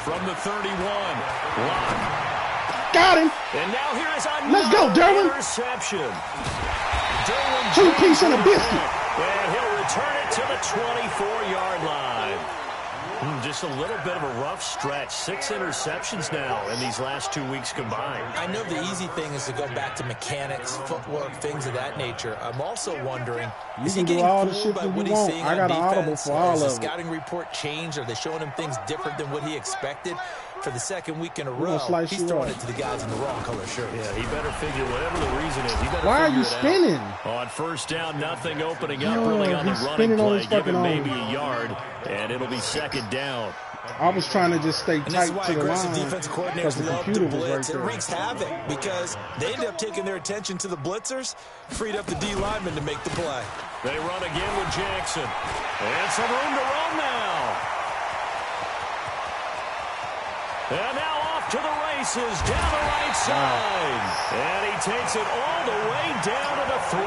From the 31, Locke. Got him. And now here is another Let's go, Derwin. Interception. 2-piece and a biscuit. And he'll return it to the 24-yard line. Just a little bit of a rough stretch. 6 interceptions now in these last 2 weeks combined. I know the easy thing is to go back to mechanics, footwork, things of that nature. I'm also wondering, is he getting fooled by what he's seeing on defense? I got an audible for all of it. Has the scouting report changed? Are they showing him things different than what he expected? For the 2nd week in a row, he's throwing it to the guys in the wrong color shirts. Yeah, he better figure whatever the reason is. He better Why are you spinning? On first down, nothing opening up really on the running play. Give him maybe a yard, and it'll be 2nd down. I was trying to just stay tight to the line defensive coordinators love to blitz. It wreaks havoc because they end up taking their attention to the blitzers, freed up the D lineman to make the play. They run again with Jackson. And some room to run now. And now off to the races, down the right side. And he takes it all the way down to the 3.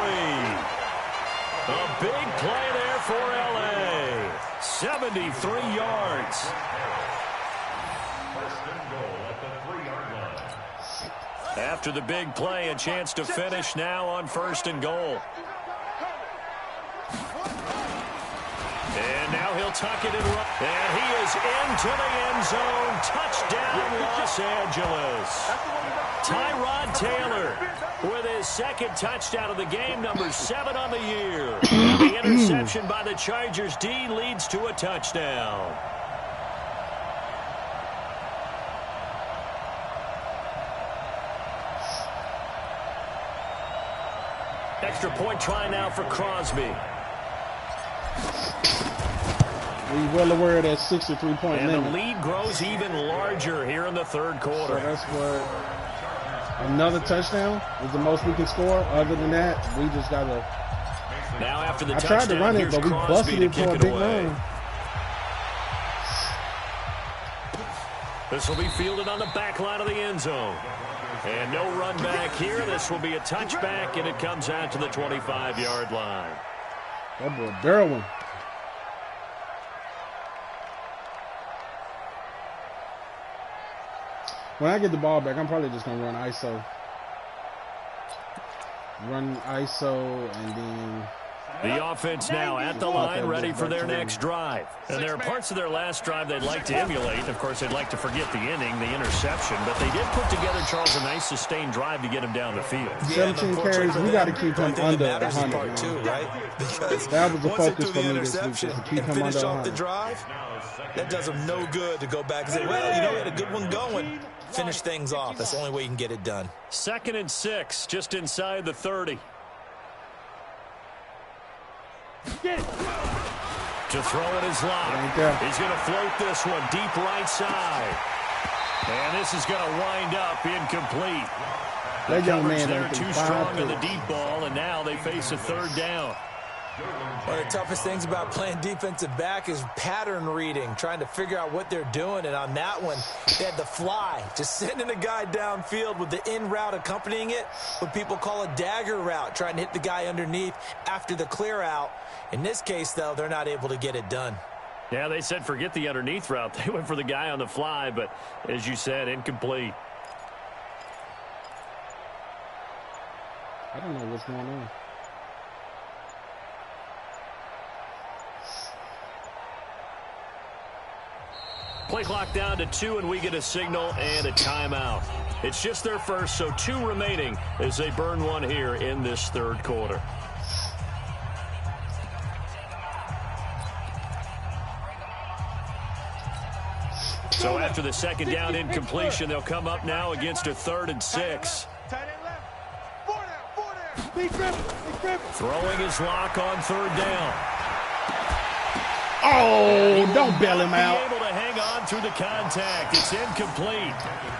A big play there for L.A. 73 yards. After the big play, a chance to finish now on 1st and goal. And now he'll tuck it and run. And he is into the end zone. Touchdown, Los Angeles. Tyrod Taylor with his 2nd touchdown of the game, number 7 on the year. And the interception by the Chargers D leads to a touchdown. Extra point try now for Crosby. We're well aware of that 63-point limit. And the lead grows even larger here in the 3rd quarter. So that's what another touchdown is the most we can score. Other than that, we just got to. Now after the I tried to run it, but we busted it for a big run. This will be fielded on the back line of the end zone. And no run back here. This will be a touchback, and it comes out to the 25-yard line. That boy barreling. When I get the ball back, I'm probably just going to run ISO. Run ISO and then... The offense now at the line, ready for their next drive. And there are parts of their last drive they'd like to emulate. Of course, they'd like to forget the inning, the interception. But they did put together, Charles, a nice sustained drive to get him down the field. Yeah, 17 carries, we got to keep him under 100. Too, right? Because that was the focus for me this week, to keep him under 100. The drive, that does him no good to go back and say, well, you know, we had a good one going. Finish things off. That's the only way you can get it done. 2nd and 6, just inside the 30. Get it. To throw it is locked. He's going to float this one deep right side. And this is going to wind up incomplete. That young man there too strong on the deep ball, and now they face a 3rd down. One of the toughest things about playing defensive back is pattern reading, trying to figure out what they're doing. And on that one, they had the fly, just sending a guy downfield with the in route accompanying it, what people call a dagger route, trying to hit the guy underneath after the clear out. In this case, though, they're not able to get it done. Yeah, they said forget the underneath route. They went for the guy on the fly, but as you said, incomplete. I don't know what's going on. Play clock down to 2, and we get a signal and a timeout. It's just their first, so 2 remaining as they burn one here in this 3rd quarter. So after the 2nd down incompletion, they'll come up now against a 3rd and 6. Throwing his lock on 3rd down. Oh, don't bail him out. Able to hang on through the contact. It's incomplete.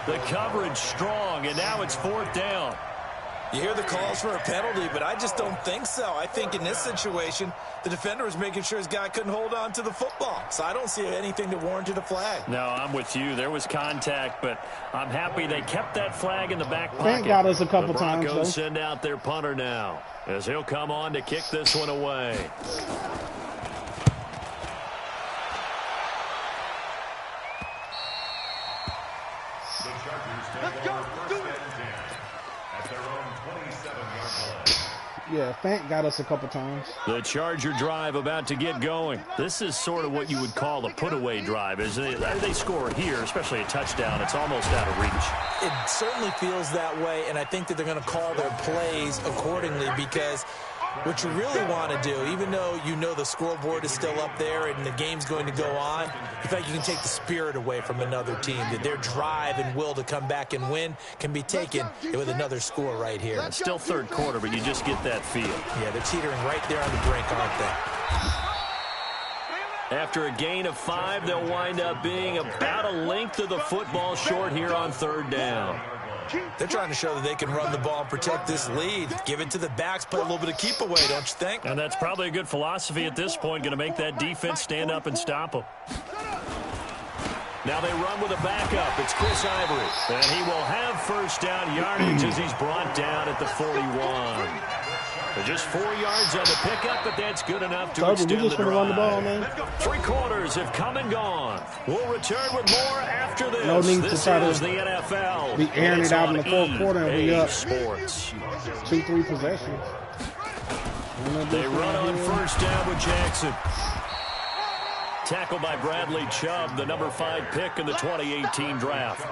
The coverage strong, and now it's 4th down. You hear the calls for a penalty, but I just don't think so. I think in this situation, the defender was making sure his guy couldn't hold on to the football. So I don't see anything to warrant a flag. No, I'm with you. There was contact, but I'm happy they kept that flag in the back pocket. Fant got us a couple times, The Broncos though. send out their punter now as he'll come on to kick this one away. Yeah, Fant got us a couple times. The Charger drive about to get going. This is sort of what you would call a put-away drive. As they score here, especially a touchdown, it's almost out of reach. It certainly feels that way, and I think that they're going to call their plays accordingly because what you really want to do, even though you know the scoreboard is still up there and the game's going to go on, in fact, you can take the spirit away from another team, that their drive and will to come back and win can be taken with another score right here. It's still 3rd quarter, but you just get that feel. Yeah, they're teetering right there on the brink, aren't they? After a gain of 5, they'll wind up being about a length of the football short here on 3rd down. They're trying to show that they can run the ball and protect this lead. Give it to the backs, play a little bit of keep away, don't you think? And that's probably a good philosophy at this point, going to make that defense stand up and stop them. Now they run with a backup. It's Chris Ivory. And he will have 1st down yardage as he's brought down at the 41. Just 4 yards on the pickup, but that's good enough to extend the drive. Run the ball, man. 3 quarters have come and gone. We'll return with more after this. No need this to try is to the NFL. be airing it out in the 4th quarter and be up Sports. 2-3 possessions. They run on 1st down with Jackson. Tackled by Bradley Chubb, the number 5 pick in the 2018 draft.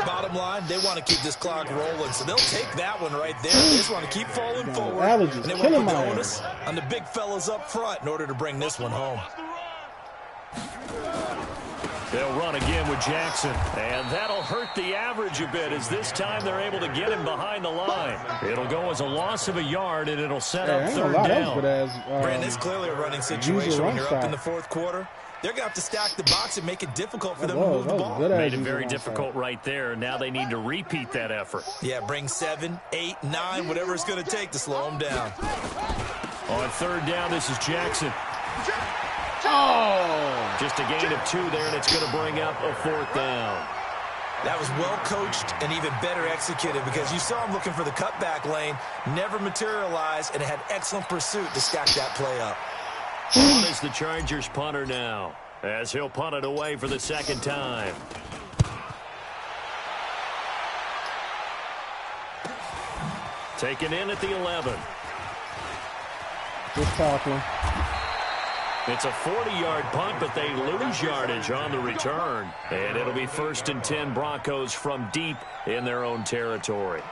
Bottom line, they want to keep this clock rolling, so they'll take that one right there. They just want to keep falling forward. And they want to put the onus on the big fellas up front in order to bring this one home. They'll run again with Jackson, and that'll hurt the average a bit as this time they're able to get him behind the line. It'll go as a loss of a yard, and it'll set up 3rd down. Brandon, it's clearly a running situation when you're up in the 4th quarter. They're going to have to stack the box and make it difficult for them to move the ball. Made it very difficult right there. Now they need to repeat that effort. Yeah, bring 7, 8, 9, whatever it's going to take to slow them down. On 3rd down, this is Jackson. Oh! Just a gain of 2 there, and it's going to bring up a 4th down. That was well coached and even better executed because you saw him looking for the cutback lane, never materialized, and had excellent pursuit to stack that play up. On is the Chargers punter now, as he'll punt it away for the second time. Taken in at the 11. Just tackling. It's a 40-yard punt, but they lose yardage on the return. And it'll be 1st and 10 Broncos from deep in their own territory.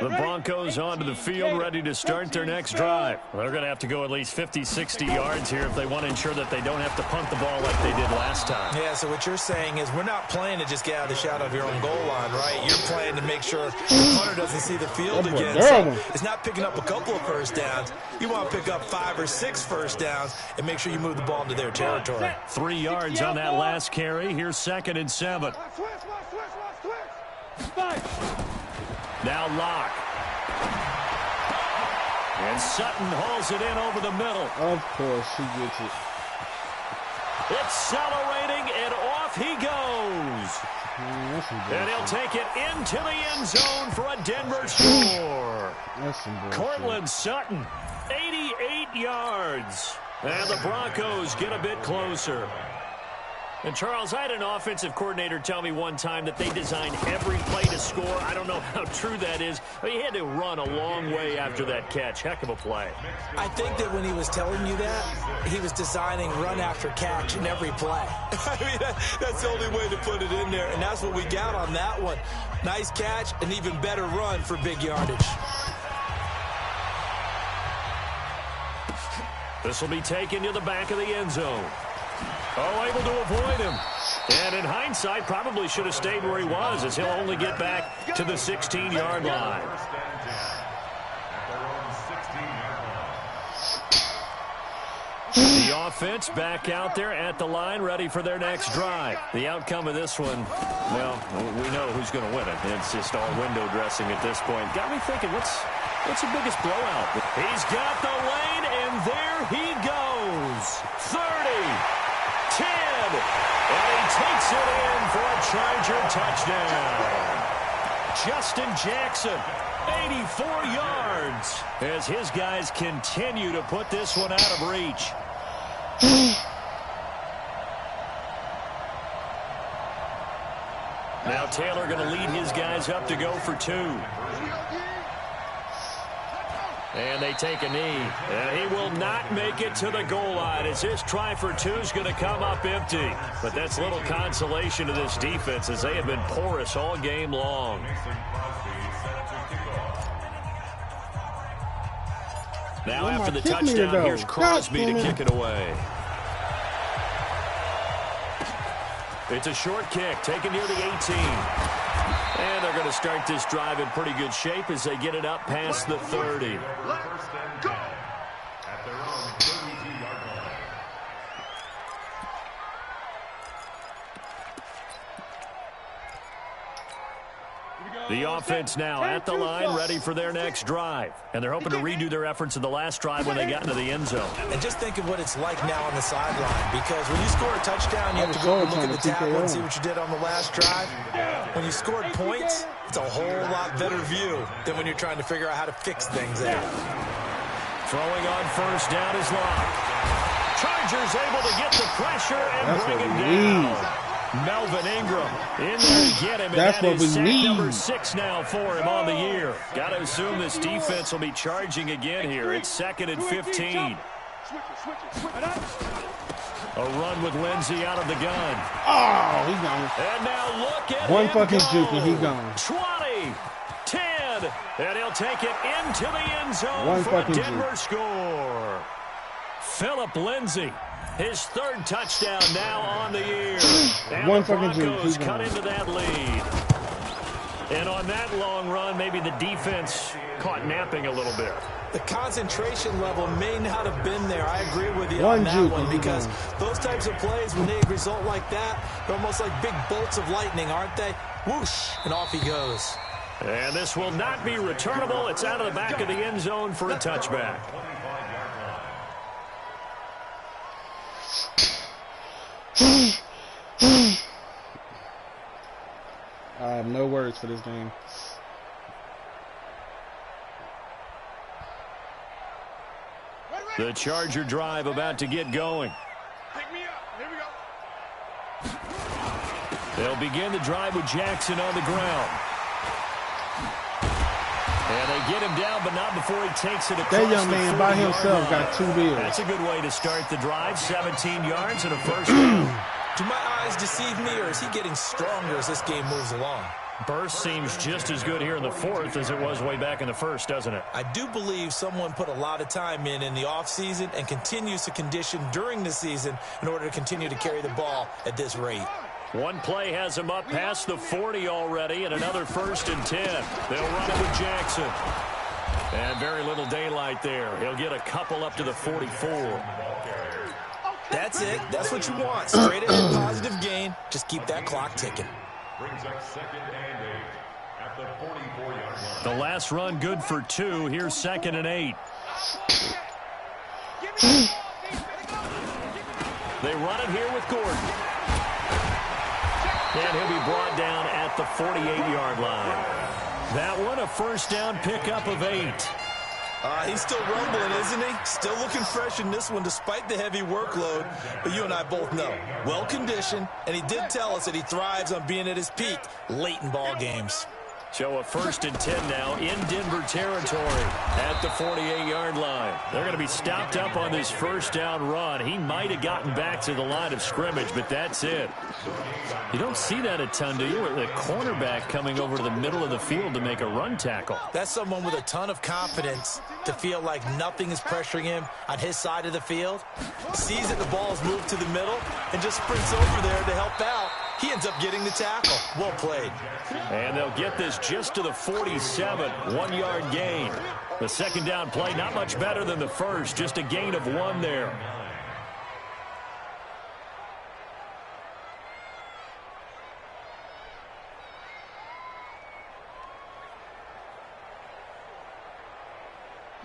The Broncos onto the field, ready to start their next drive. They're going to have to go at least 50, 60 yards here if they want to ensure that they don't have to punt the ball like they did last time. Yeah, so what you're saying is we're not playing to just get out of the shadow of your own goal line, right? You're playing to make sure the punter doesn't see the field again. So it's not picking up a couple of first downs. You want to pick up 5 or 6 first downs and make sure you move the ball into their territory. 3 yards on that last carry. Here's 2nd and 7. Now Locke. And Sutton hauls it in over the middle. Of course, he gets it. Accelerating, and off he goes. And he'll take it into the end zone for a Denver score. That's some bullshit. Cortland Sutton, 88 yards. And the Broncos get a bit closer. And, Charles, I had an offensive coordinator tell me one time that they design every play to score. I don't know how true that is, but he had to run a long way after that catch. Heck of a play. I think that when he was telling you that, he was designing run after catch in every play. I mean, that's the only way to put it in there, and that's what we got on that one. Nice catch, an even better run for big yardage. This will be taken to the back of the end zone. Oh, able to avoid him. And in hindsight, probably should have stayed where he was, as he'll only get back to the 16-yard line. The offense back out there at the line, ready for their next drive. The outcome of this one, well, we know who's going to win it. It's just all window dressing at this point. Got me thinking, what's the biggest blowout? He's got the lane, and there he goes. 30. 10, and he takes it in for a Charger touchdown. Justin Jackson, 84 yards, as his guys continue to put this one out of reach. Now Taylor going to lead his guys up to go for 2. And they take a knee. And he will not make it to the goal line as his try for 2 is going to come up empty. But that's little consolation to this defense as they have been porous all game long. Now after the touchdown, here's Crosby to kick it away. It's a short kick taken near the 18. And they're going to start this drive in pretty good shape as they get it up past the 30. The offense now at the line, ready for their next drive. And they're hoping to redo their efforts in the last drive when they got into the end zone. And just think of what it's like now on the sideline. Because when you score a touchdown, you have to go and look at the tackle and see what you did on the last drive. When you scored points, it's a whole lot better view than when you're trying to figure out how to fix things there. Throwing on first down is Locke. Chargers able to get the pressure and bring him down. Melvin Ingram in there to get him, and that's that what we is sack need. number 6 now for him on the year. Got to assume this defense will be charging again here. It's 2nd and 15. A run with Lindsey out of the gun. Oh, he's gone. And now look at one him fucking go. juke and he gone. 20, 10, and he'll take it into the end zone One for a fucking Denver juke. score. Phillip Lindsey. His 3rd touchdown now on the year. And one the fucking Broncos juke. cut into that lead. And on that long run, maybe the defense caught napping a little bit. The concentration level may not have been there. I agree with you One on that juke one and he because gone. those types of plays, when they result like that, they're almost like big bolts of lightning, aren't they? Whoosh, and off he goes. And this will not be returnable. It's out of the back of the end zone for a touchback. I have no words for this game. The Charger drive about to get going. Pick me up. Here we go. They'll begin the drive with Jackson on the ground. And they get him down, but not before he takes it across. That young man by himself got 2 bills. That's a good way to start the drive. 17 yards and a first down. Do my eyes deceive me, or is he getting stronger as this game moves along? Burst seems just as good here in the fourth as it was way back in the first, doesn't it? I do believe someone put a lot of time in the offseason and continues to condition during the season in order to continue to carry the ball at this rate. One play has him up past the 40 already, and another 1st and 10. They'll run it with Jackson. And very little daylight there. He'll get a couple up to the 44. That's it. That's what you want. Straight ahead positive gain. Just keep that clock ticking. Brings up 2nd and 8 at the 44-yard line. The last run good for 2. Here's 2nd and 8. They run it here with Gordon. And he'll be brought down at the 48-yard line. That one a first down pickup of 8. He's still rumbling, isn't he? Still looking fresh in this one despite the heavy workload. But you and I both know, well-conditioned, and he did tell us that he thrives on being at his peak late in ball games. So a 1st and 10 now in Denver territory at the 48-yard line. They're going to be stopped up on this first down run. He might have gotten back to the line of scrimmage, but that's it. You don't see that a ton, do you? The cornerback coming over to the middle of the field to make a run tackle. That's someone with a ton of confidence to feel like nothing is pressuring him on his side of the field. Sees that the ball is moved to the middle and just sprints over there to help out. He ends up getting the tackle. Well played. And they'll get this just to the 47. 1-yard gain. The second down play not much better than the first. Just a gain of 1 there.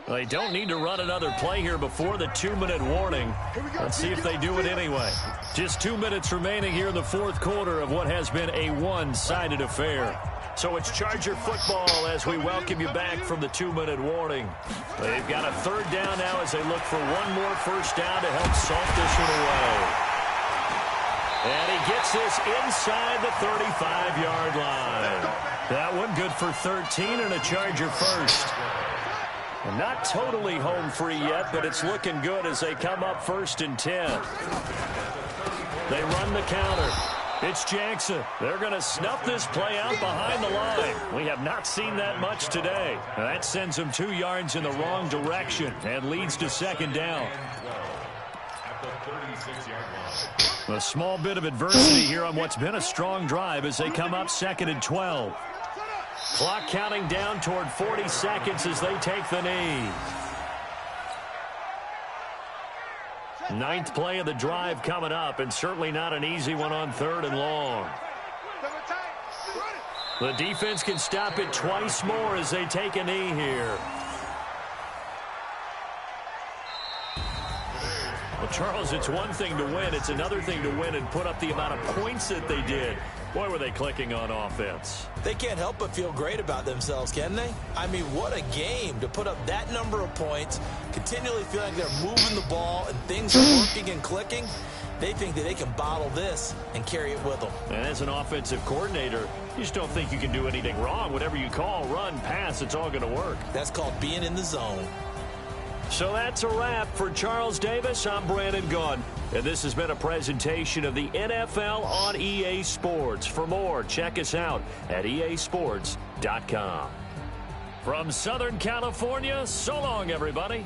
They don't need to run another play here before the 2-minute warning. Let's see if they do it anyway. Just 2 minutes remaining here in the fourth quarter of what has been a one-sided affair. So it's Charger football as we welcome you back from the 2-minute warning. They've got a 3rd down now as they look for one more first down to help salt this one away. And he gets this inside the 35-yard line. That one good for 13 and a Charger first. Not totally home free yet, but it's looking good as they come up 1st and 10. They run the counter. It's Jackson. They're going to snuff this play out behind the line. We have not seen that much today. That sends them 2 yards in the wrong direction and leads to 2nd down. At the 36-yard line. A small bit of adversity here on what's been a strong drive as they come up 2nd and 12. Clock counting down toward 40 seconds as they take the knee. 9th play of the drive coming up, and certainly not an easy one on 3rd and long. The defense can stop it twice more as they take a knee here. Well, Charles, it's one thing to win. It's another thing to win and put up the amount of points that they did. Boy, were they clicking on offense. They can't help but feel great about themselves, can they? I mean, what a game to put up that number of points, continually feeling like they're moving the ball and things are working and clicking. They think that they can bottle this and carry it with them. And as an offensive coordinator, you just don't think you can do anything wrong. Whatever you call, run, pass, it's all going to work. That's called being in the zone. So that's a wrap for Charles Davis. I'm Brandon Gunn. And this has been a presentation of the NFL on EA Sports. For more, check us out at easports.com. From Southern California, so long, everybody.